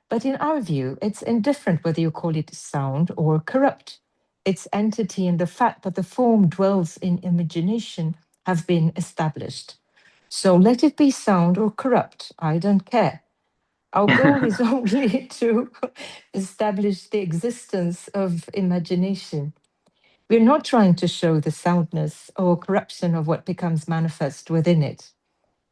But in our view, it's indifferent whether you call it sound or corrupt. Its entity and the fact that the form dwells in imagination have been established. So let it be sound or corrupt, I don't care. Our goal is only to establish the existence of imagination. We're not trying to show the soundness or corruption of what becomes manifest within it.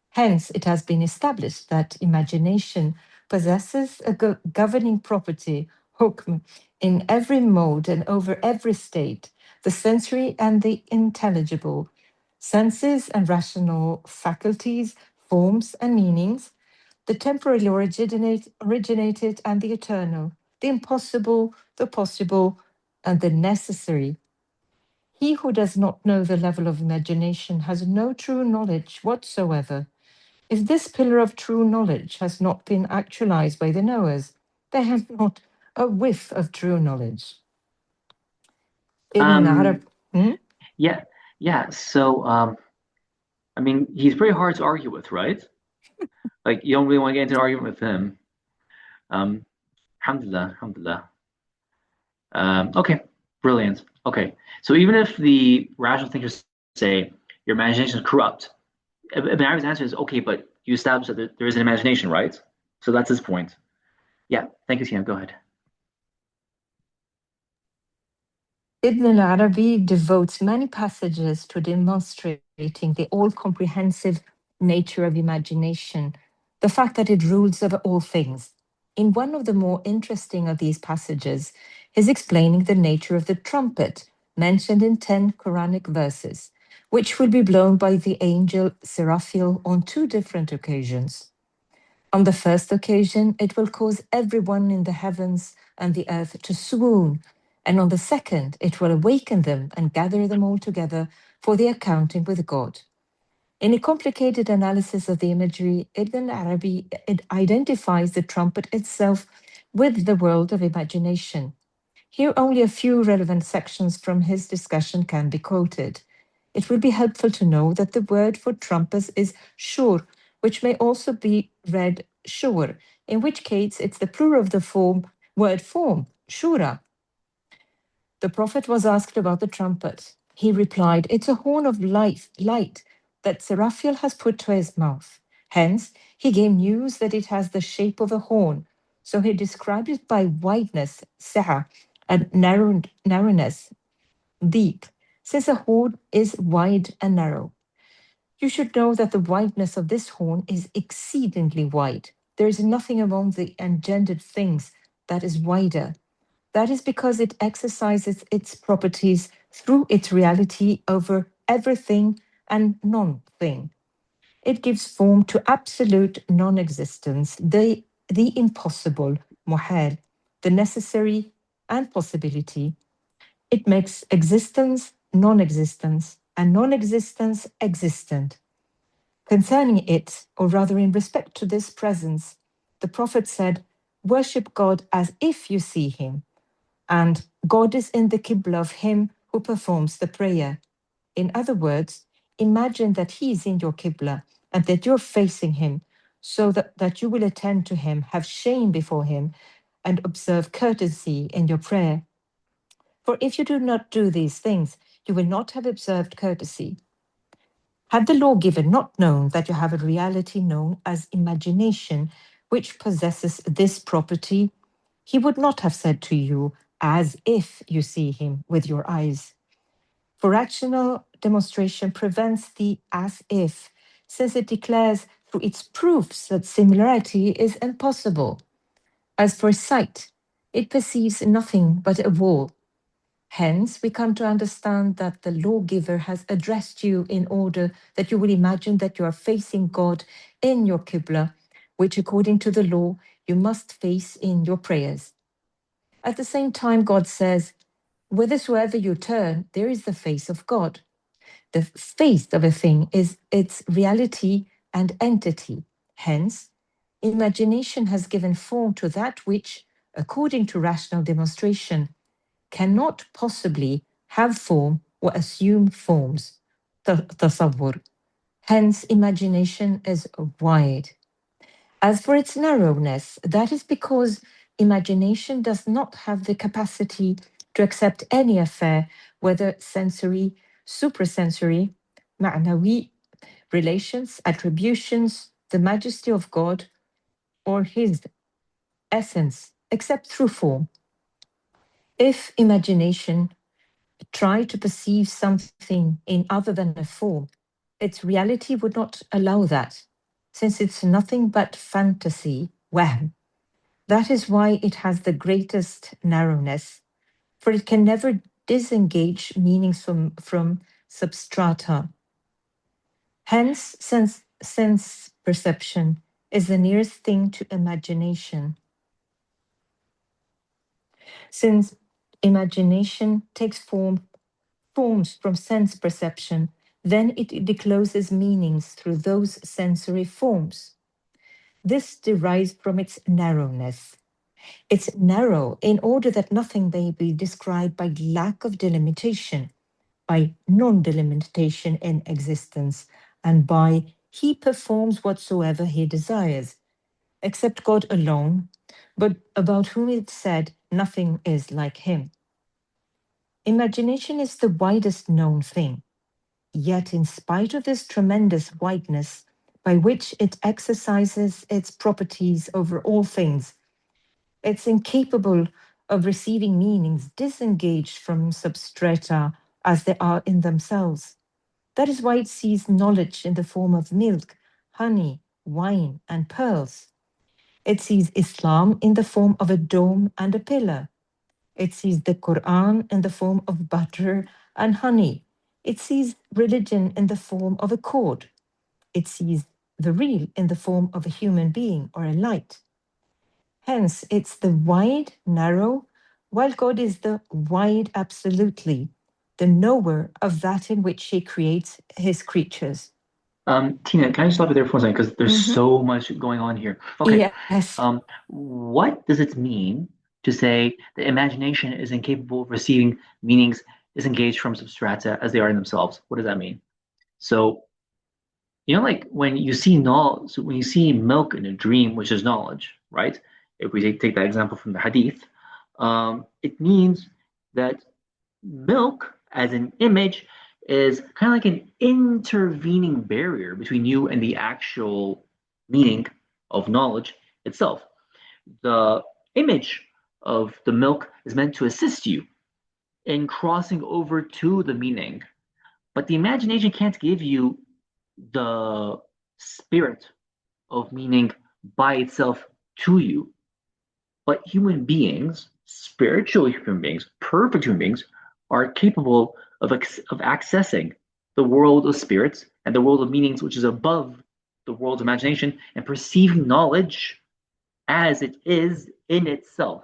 Hence, it has been established that imagination possesses a governing property, hukm, in every mode and over every state, the sensory and the intelligible, senses and rational faculties, forms and meanings, the temporally originated and the eternal, the impossible, the possible, and the necessary. He who does not know the level of imagination has no true knowledge whatsoever. If this pillar of true knowledge has not been actualized by the knowers, they have not a whiff of true knowledge. Ibn Arab. Um, yeah, yeah. So, I mean, he's pretty hard to argue with, right? Like, you don't really want to get into an argument with him. Um, Alhamdulillah, alhamdulillah. Okay, brilliant. Okay, so even if the rational thinkers say your imagination is corrupt, Ibn Arabi's answer is okay, but you established that there is an imagination, right? So that's his point. Yeah, thank you, Tina. Go ahead. Ibn al-Arabi devotes many passages to demonstrating the all-comprehensive nature of imagination, the fact that it rules over all things. In one of the more interesting of these passages, he's explaining the nature of the trumpet mentioned in 10 Quranic verses, which will be blown by the angel Seraphil on 2 different occasions. On the first occasion, it will cause everyone in the heavens and the earth to swoon, and on the second, it will awaken them and gather them all together for the accounting with God. In a complicated analysis of the imagery, Ibn Arabi identifies the trumpet itself with the world of imagination. Here, only a few relevant sections from his discussion can be quoted. It will be helpful to know that the word for trumpets is shur, which may also be read shur, in which case it's the plural of the word form, shura. The Prophet was asked about the trumpet. He replied, "It's a horn of light that Seraphil has put to his mouth." Hence, he gave news that it has the shape of a horn. So he described it by wideness, sa'a, and narrowness, deep, since a horn is wide and narrow. You should know that the wideness of this horn is exceedingly wide. There is nothing among the engendered things that is wider. That is because it exercises its properties through its reality over everything and non-thing. It gives form to absolute non-existence, the impossible, muhal, the necessary and possibility. It makes existence non-existence and non-existence existent. Concerning it, or rather in respect to this presence, the Prophet said, "Worship God as if you see him, and God is in the Qibla of him who performs the prayer." In other words, imagine that he is in your Qibla and that you're facing him, so that you will attend to him, have shame before him, and observe courtesy in your prayer. For if you do not do these things, you will not have observed courtesy. Had the lawgiver not known that you have a reality known as imagination, which possesses this property, he would not have said to you, as if you see him with your eyes. For rational demonstration prevents the as if, since it declares through its proofs that similarity is impossible. As for sight, it perceives nothing but a wall. Hence, we come to understand that the lawgiver has addressed you in order that you will imagine that you are facing God in your Qibla, which, according to the law, you must face in your prayers. At the same time, God says, whithersoever you turn, there is the face of God. The face of a thing is its reality and entity. Hence, imagination has given form to that which, according to rational demonstration, cannot possibly have form or assume forms. Tasawwur. Hence, imagination is wide. As for its narrowness, that is because imagination does not have the capacity to accept any affair, whether sensory, suprasensory, ma'nawi, relations, attributions, the majesty of God, or his essence, except through form. If imagination try to perceive something in other than a form, its reality would not allow that, since it's nothing but fantasy, wahm. That is why it has the greatest narrowness, for it can never disengage meanings from substrata. Hence, sense perception is the nearest thing to imagination. Since imagination takes forms from sense perception, then it discloses meanings through those sensory forms. This derives from its narrowness. It's narrow in order that nothing may be described by lack of delimitation, by non-delimitation in existence, and by he performs whatsoever he desires, except God alone, but about whom it said nothing is like him. Imagination is the widest known thing. Yet, in spite of this tremendous wideness by which it exercises its properties over all things, it's incapable of receiving meanings disengaged from substrata as they are in themselves. That is why it sees knowledge in the form of milk, honey, wine, and pearls. It sees Islam in the form of a dome and a pillar. It sees the Quran in the form of butter and honey. It sees religion in the form of a cord. It sees the real in the form of a human being or a light. Hence, it's the wide, narrow, while God is the wide absolutely, the knower of that in which he creates his creatures. Tina, can I just stop you there for a second? Because there's Mhm. so much going on here. Okay. Yes. What does it mean to say the imagination is incapable of receiving meanings disengaged from substrata as they are in themselves? What does that mean? So, like when you see knowledge, when you see milk in a dream, which is knowledge, right? If we take that example from the hadith, it means that milk as an image is kind of like an intervening barrier between you and the actual meaning of knowledge itself. The image of the milk is meant to assist you in crossing over to the meaning, but the imagination can't give you the spirit of meaning by itself to you. But human beings, spiritual human beings, perfect human beings, are capable of accessing the world of spirits and the world of meanings, which is above the world of imagination, and perceiving knowledge as it is in itself.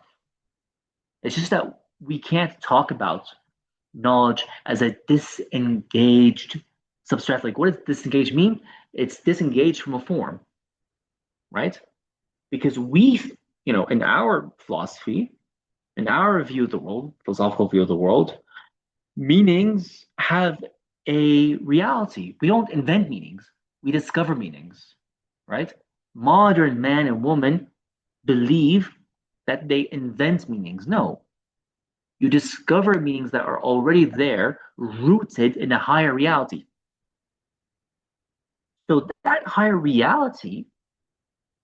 It's just that we can't talk about knowledge as a disengaged substrate. Like, what does disengaged mean? It's disengaged from a form, right? Because in our philosophy, in our view of the world, philosophical view of the world, meanings have a reality. We don't invent meanings, we discover meanings, right? Modern man and woman believe that they invent meanings. No, you discover meanings that are already there, rooted in a higher reality. So that higher reality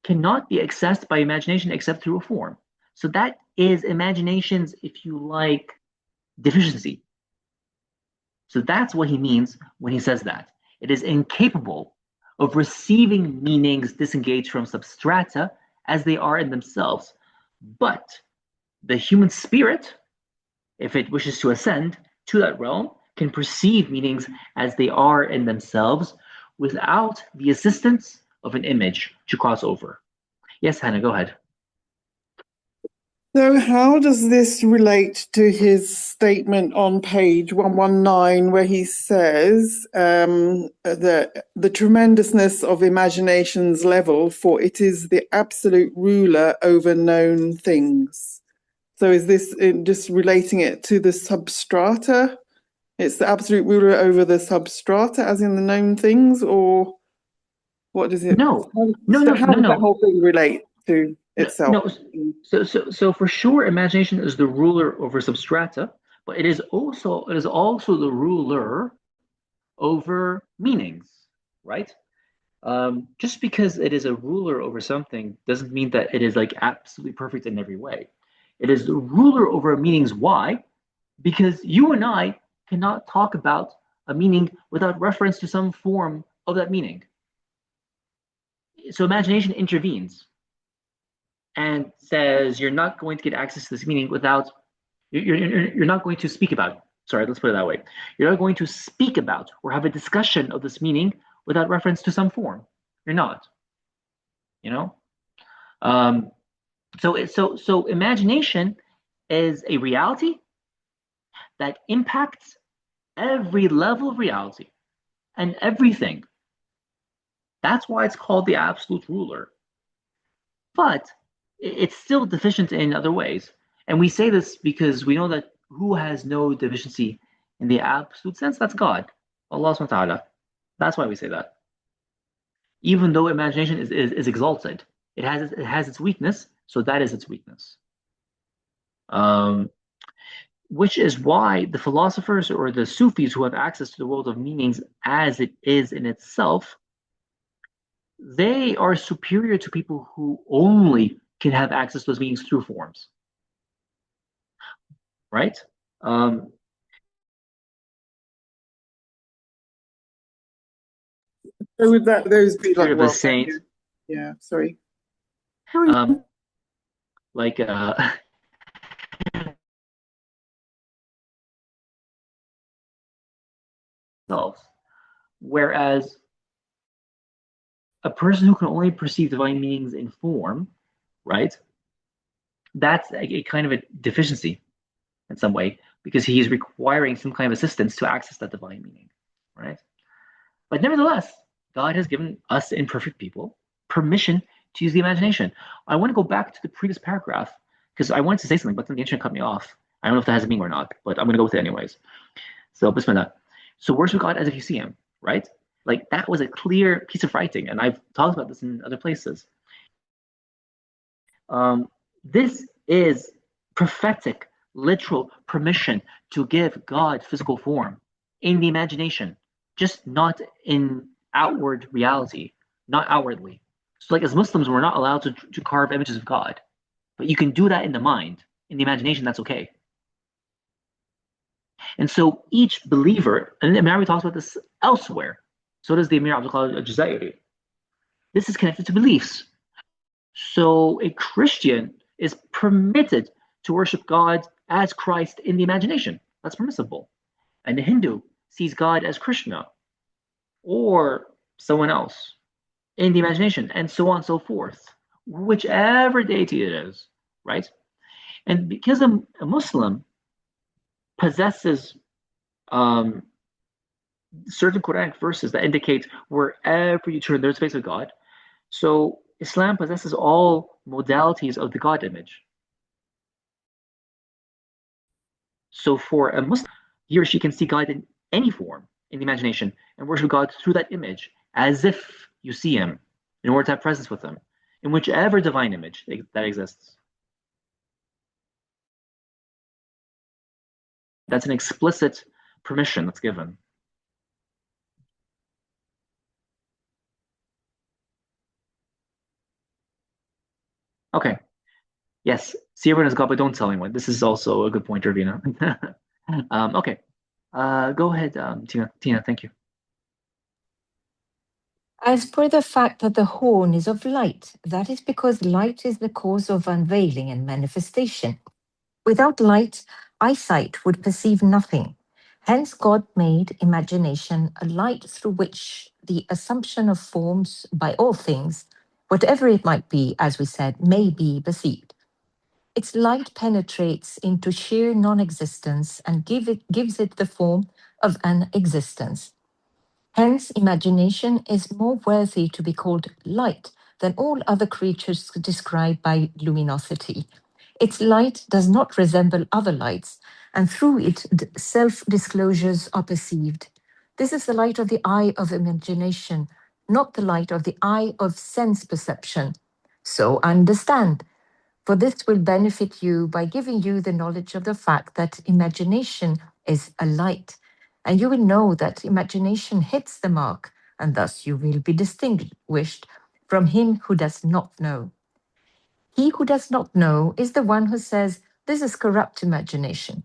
cannot be accessed by imagination except through a form. So that is imagination's, if you like, deficiency. So that's what he means when he says that. It is incapable of receiving meanings disengaged from substrata as they are in themselves. But the human spirit, if it wishes to ascend to that realm, can perceive meanings as they are in themselves without the assistance of an image to cross over. Yes, Hannah, go ahead. So how does this relate to his statement on page 119 where he says that the tremendousness of imagination's level, for it is the absolute ruler over known things? So is this just relating it to the substrata? It's the absolute ruler over the substrata as in the known things, or what does it, No, how does that no. whole thing relate to No, itself? no. So for sure, imagination is the ruler over substrata, but it is also the ruler over meanings, right? Just because it is a ruler over something doesn't mean that it is like absolutely perfect in every way. It is the ruler over meanings. Why? Because you and I cannot talk about a meaning without reference to some form of that meaning. So imagination intervenes and says you're not going to get access to this meaning without you're not going to speak about it. Sorry, let's put it that way. You're not going to speak about or have a discussion of this meaning without reference to some form. You're not, you know. Um, so imagination is a reality that impacts every level of reality and everything. That's why it's called the absolute ruler. But it's still deficient in other ways. And we say this because we know that who has no deficiency in the absolute sense? That's God, Allah subhanahu wa ta'ala. That's why we say that. Even though imagination is exalted, it has its weakness, so that is its weakness. Um, which is why the philosophers or the Sufis who have access to the world of meanings as it is in itself, they are superior to people who only can have access to those meanings through forms, right? Um, So would that those be like, Spirit of a well, saint, yeah, sorry. um, like themselves. Whereas a person who can only perceive divine meanings in form, right? That's a kind of a deficiency in some way because he is requiring some kind of assistance to access that divine meaning, right? But nevertheless, God has given us imperfect people permission to use the imagination. I want to go back to the previous paragraph because I wanted to say something, but then the internet cut me off. I don't know if that has a meaning or not, but I'm going to go with it anyways. So, Bismillah. So, worship God as if you see Him, right? Like that was a clear piece of writing, and I've talked about this in other places. This is prophetic, literal permission to give God physical form in the imagination, just not in outward reality, not outwardly. So, like as Muslims, we're not allowed to carve images of God, but you can do that in the mind, in the imagination. That's okay. And so each believer, and Mary talks about this elsewhere. So does the Emir Abdul Qadir al-Jazairi. This is connected to beliefs. So a Christian is permitted to worship God as Christ in the imagination. That's permissible. And a Hindu sees God as Krishna or someone else in the imagination, and so on and so forth, whichever deity it is, right? And because a Muslim possesses um, certain Quranic verses that indicate wherever you turn, there's the face of God. So Islam possesses all modalities of the God image. So for a Muslim, he or she can see God in any form in the imagination and worship God through that image as if you see Him in order to have presence with Him in whichever divine image that exists. That's an explicit permission that's given. Okay. Yes. See everyone as God, but don't tell anyone. This is also a good point, Irvina. Okay. Go ahead, Tina. Tina, thank you. As per the fact that the horn is of light, that is because light is the cause of unveiling and manifestation. Without light, eyesight would perceive nothing. Hence, God made imagination a light through which the assumption of forms by all things, whatever it might be, as we said, may be perceived. Its light penetrates into sheer non existence and gives it the form of an existence. Hence, imagination is more worthy to be called light than all other creatures described by luminosity. Its light does not resemble other lights, and through it, self disclosures are perceived. This is the light of the eye of imagination, not the light of the eye of sense perception. So understand, for this will benefit you by giving you the knowledge of the fact that imagination is a light. And you will know that imagination hits the mark, and thus you will be distinguished from him who does not know. He who does not know is the one who says, "This is corrupt imagination."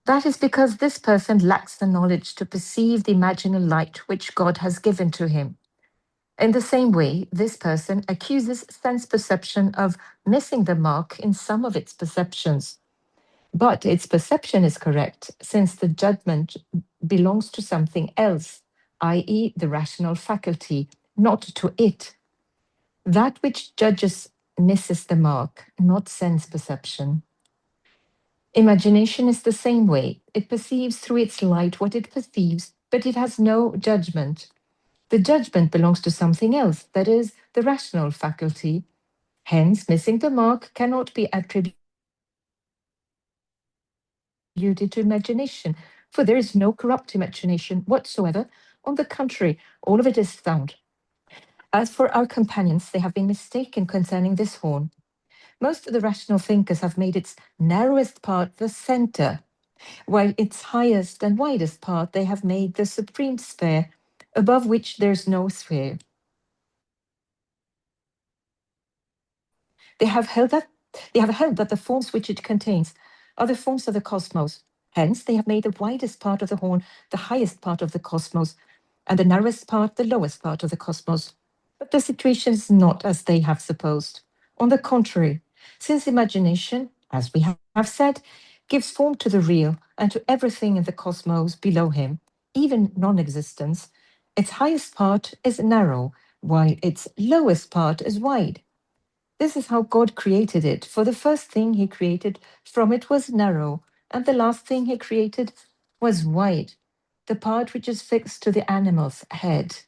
That is because this person lacks the knowledge to perceive the imaginal light which God has given to him. In the same way, this person accuses sense perception of missing the mark in some of its perceptions. But its perception is correct, since the judgment belongs to something else, i.e., the rational faculty, not to it. That which judges misses the mark, not sense perception. Imagination is the same way. It perceives through its light what it perceives, but it has no judgment. The judgment belongs to something else, that is, the rational faculty. Hence, missing the mark cannot be attributed to imagination, for there is no corrupt imagination whatsoever. On the contrary, all of it is sound. As for our companions, they have been mistaken concerning this horn. Most of the rational thinkers have made its narrowest part the center, while its highest and widest part they have made the supreme sphere, above which there is no sphere. They have held that the forms which it contains are the forms of the cosmos. Hence, they have made the widest part of the horn the highest part of the cosmos, and the narrowest part the lowest part of the cosmos. But the situation is not as they have supposed. On the contrary, since imagination, as we have said, gives form to the real and to everything in the cosmos below him, even non-existence, its highest part is narrow, while its lowest part is wide. This is how God created it, for the first thing he created from it was narrow, and the last thing he created was wide, the part which is fixed to the animal's head.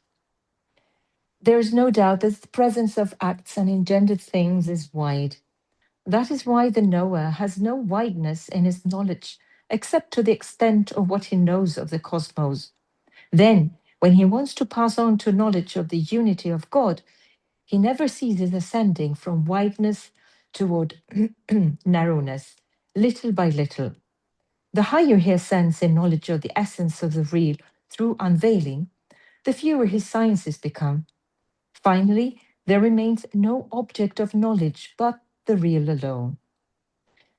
There is no doubt that the presence of acts and engendered things is wide. That is why the knower has no wideness in his knowledge, except to the extent of what he knows of the cosmos. Then, when he wants to pass on to knowledge of the unity of God, he never ceases ascending from wideness toward narrowness, little by little. The higher he ascends in knowledge of the essence of the real through unveiling, the fewer his sciences become. Finally, there remains no object of knowledge but the real alone.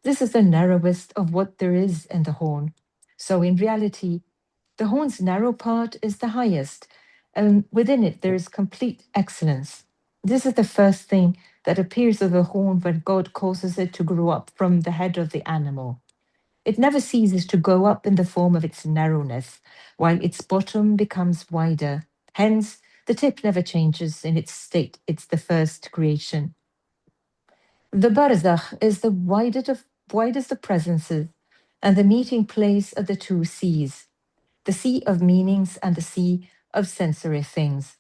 This is the narrowest of what there is in the horn. So in reality, the horn's narrow part is the highest, and within it there is complete excellence. This is the first thing that appears of the horn when God causes it to grow up from the head of the animal. It never ceases to go up in the form of its narrowness, while its bottom becomes wider. Hence, the tip never changes in its state. It's the first creation. The barzakh is the widest of presences and the meeting place of the two seas, the sea of meanings and the sea of sensory things.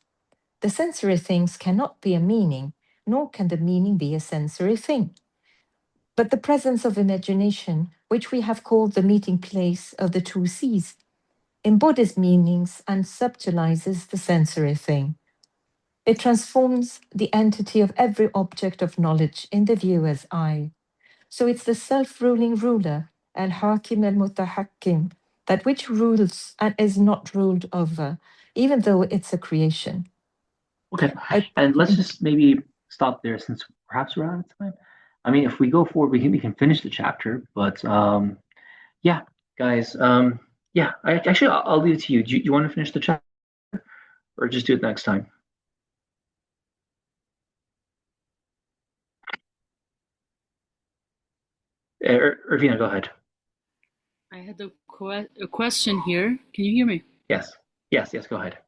The sensory things cannot be a meaning, nor can the meaning be a sensory thing. But the presence of imagination, which we have called the meeting place of the two seas, embodies meanings and subtilizes the sensory thing. It transforms the entity of every object of knowledge in the viewer's eye. So it's the self-ruling ruler, al-hakim al-mutahakkim, that which rules and is not ruled over, even though it's a creation. Okay, and let's just maybe stop there since perhaps we're out of time. I mean, if we go forward, we can finish the chapter. But yeah, guys. Yeah. I'll leave it to you. Do you want to finish the chapter or just do it next time? Irvina, go ahead. I had a question here. Can you hear me? Yes. Yes. Yes. Go ahead.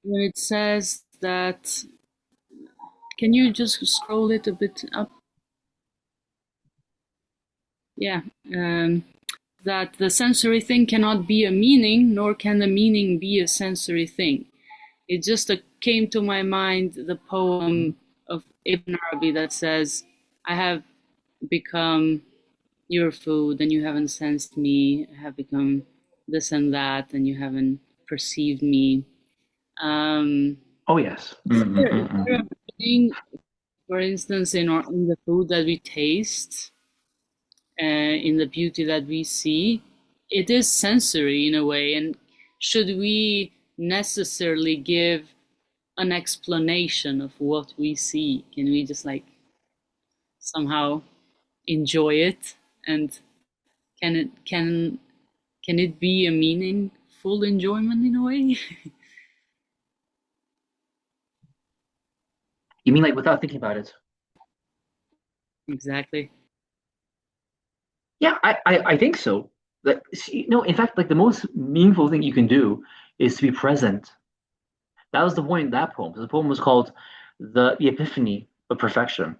When it says that, can you just scroll it a bit up? Yeah. That the sensory thing cannot be a meaning, nor can the meaning be a sensory thing. It just came to my mind the poem of Ibn Arabi that says, I have become your food and you haven't sensed me. I have become this and that and you haven't perceived me. Oh yes. Is there a meaning, for instance, in the food that we taste, in the beauty that we see? It is sensory in a way, and should we necessarily give an explanation of what we see? Can we just like somehow enjoy it, and can it be a meaningful enjoyment in a way? You mean like without thinking about it? Exactly. Yeah, I think so. Like, no, in fact, like the most meaningful thing you can do is to be present. That was the point of that poem. The poem was called the Epiphany of Perfection,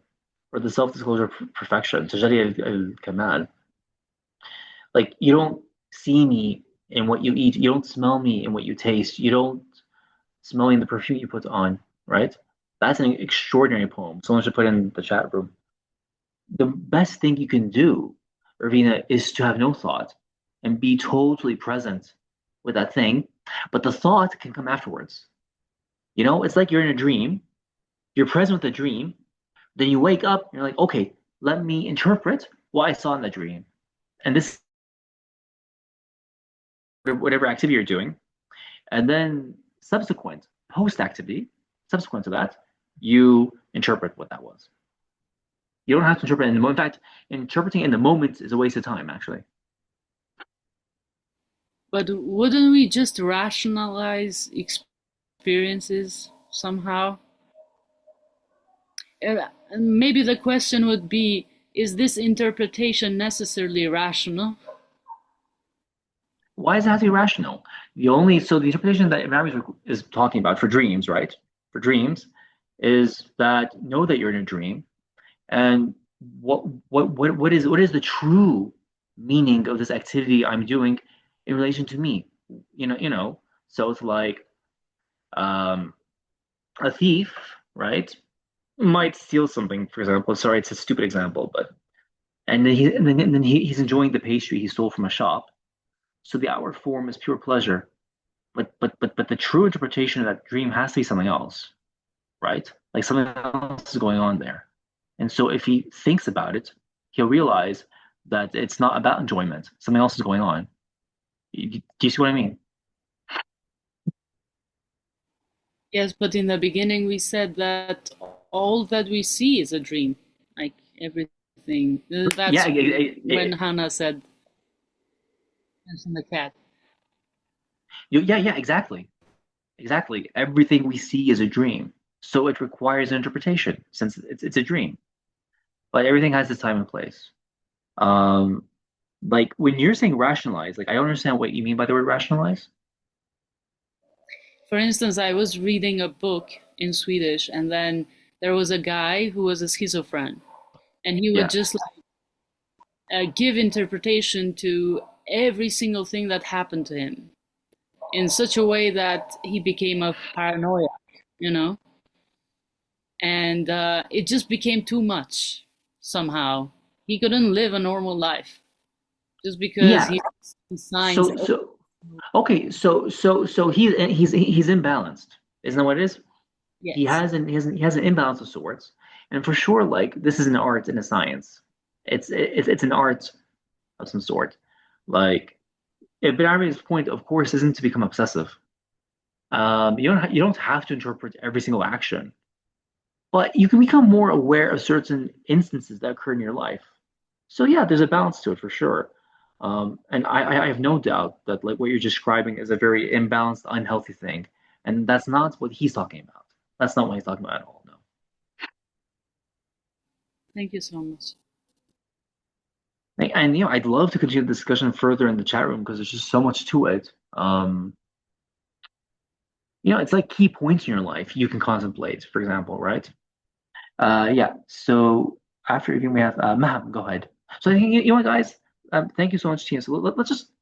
or the Self-Disclosure of Perfection, Tajali al-Kamal. Like you don't see me in what you eat, you don't smell me in what you taste, you don't smell me in the perfume you put on, right? That's an extraordinary poem. Someone should put it in the chat room. The best thing you can do, Irvina, is to have no thought and be totally present with that thing. But the thought can come afterwards. You know, it's like you're in a dream, you're present with the dream, then you wake up, and you're like, okay, let me interpret what I saw in the dream. And this, whatever activity you're doing, and then post activity, subsequent to that, you interpret what that was. You don't have to interpret in the moment. In fact, interpreting in the moment is a waste of time, actually. But wouldn't we just rationalize experiences somehow? Maybe the question would be, is this interpretation necessarily rational? Why does it have to be rational? So the interpretation that Imam is talking about for dreams, right? For dreams, is that know that you're in a dream, and what is the true meaning of this activity I'm doing in relation to me? You know. So it's like um, a thief, right? Might steal something, for example. Sorry, it's a stupid example, but he's enjoying the pastry he stole from a shop. So the outward form is pure pleasure, but the true interpretation of that dream has to be something else, right? Like something else is going on there. And so if he thinks about it, he'll realize that it's not about enjoyment. Something else is going on. Do you see what I mean? Yes, but in the beginning we said that all that we see is a dream, like everything. Yeah, That's when Hannah said, "Mention the cat." yeah, exactly. Exactly. Everything we see is a dream. So it requires an interpretation since it's a dream. But everything has its time and place. Um, like when you're saying rationalize, like I don't understand what you mean by the word rationalize. For instance, I was reading a book in Swedish, and then there was a guy who was a schizophrenic, and he would Yeah. just give interpretation to every single thing that happened to him in such a way that he became a paranoia, you know, and it just became too much somehow. He couldn't live a normal life just because Yeah. he signs. So okay, so he's imbalanced. Isn't that what it is? He Yes. has an he has an, he has an imbalance of sorts. And for sure, like this is an art and a science. It's an art of some sort. Like Ibn Arabi's point, of course, isn't to become obsessive. You don't have to interpret every single action. but you can become more aware of certain instances that occur in your life. So yeah, there's a balance to it for sure. And I have no doubt that like what you're describing is a very imbalanced, unhealthy thing, and that's not what he's talking about. That's not what he's talking about at all. No. Thank you so much. And you know, I'd love to continue the discussion further in the chat room because there's just so much to it. You know, it's like key points in your life you can contemplate, for example, right? Yeah. So after review, we have Maham. Go ahead. So you know what, guys? Thank you so much, Tina. So let's just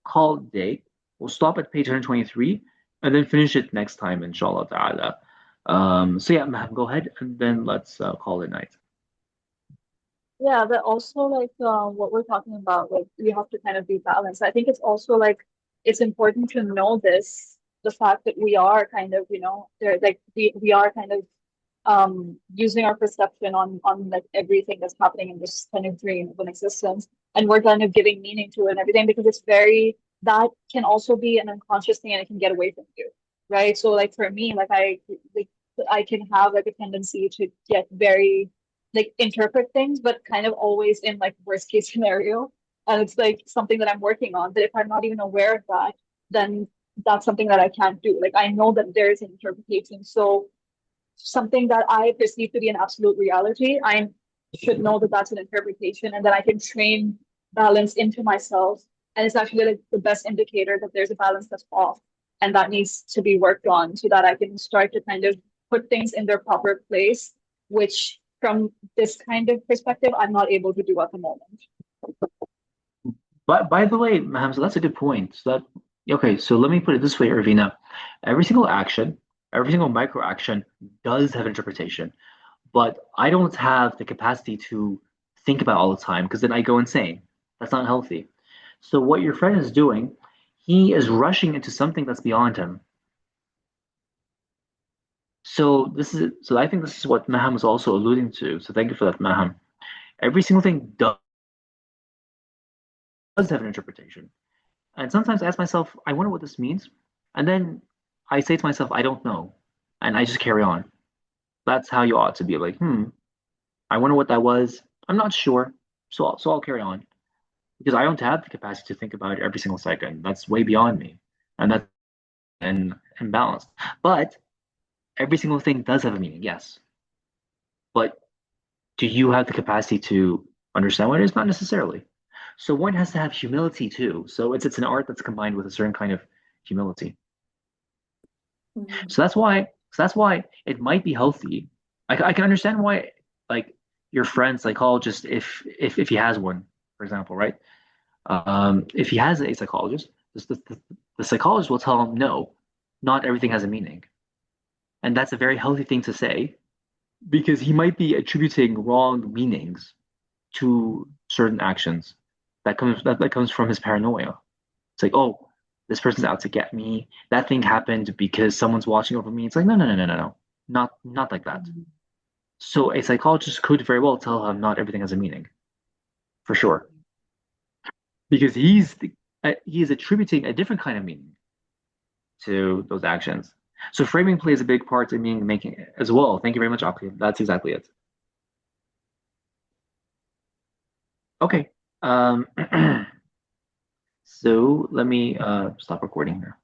call it a day. We'll stop at page 123 and then finish it next time, inshallah ta'ala. So yeah, Maham, go ahead and then let's call it night. Yeah, but also like what we're talking about, like you have to kind of be balanced. I think it's also like it's important to know this, the fact that we are kind of, there like we are kind of using our perception on like everything that's happening in this kind of dream of an existence, and we're kind of giving meaning to it and everything because it's very that can also be an unconscious thing and it can get away from you, right? So like for me, like I can have like a tendency to get very like interpret things, but kind of always in like worst case scenario. And it's like something that I'm working on. That if I'm not even aware of that, then that's something that I can't do. Like I know that there is an interpretation. So something that I perceive to be an absolute reality, I should know that that's an interpretation, and that I can train balance into myself. And it's actually like the best indicator that there's a balance that's off, and that needs to be worked on so that I can start to kind of put things in their proper place, which from this kind of perspective, I'm not able to do at the moment. But by the way, Hamza, that's a good point. So that okay, so let me put it this way, Irvina. Every single action, every single micro action does have interpretation, but I don't have the capacity to think about it all the time because then I go insane. That's not healthy. So what your friend is doing, he is rushing into something that's beyond him. So I think this is what Maham is also alluding to. So thank you for that, Maham. Every single thing does have an interpretation. And sometimes I ask myself, I wonder what this means. And then I say to myself, I don't know. And I just carry on. That's how you ought to be like, I wonder what that was. I'm not sure. So I'll carry on. Because I don't have the capacity to think about it every single second. That's way beyond me. And that's imbalanced. But every single thing does have a meaning, yes. But do you have the capacity to understand what it is? Not necessarily. So one has to have humility too. So it's an art that's combined with a certain kind of humility. So that's why it might be healthy. I can understand why like your friend psychologist, if he has one, for example, right? If he has a psychologist, the psychologist will tell him no, not everything has a meaning, and that's a very healthy thing to say because he might be attributing wrong meanings to certain actions that comes from his paranoia. It's like, oh, this person's out to get me. That thing happened because someone's watching over me. It's like, no. Not like that. So a psychologist could very well tell him not everything has a meaning, for sure, because he's attributing a different kind of meaning to those actions. So framing plays a big part in meaning making as well. Thank you very much, Akli. That's exactly it. Okay. So let me stop recording here.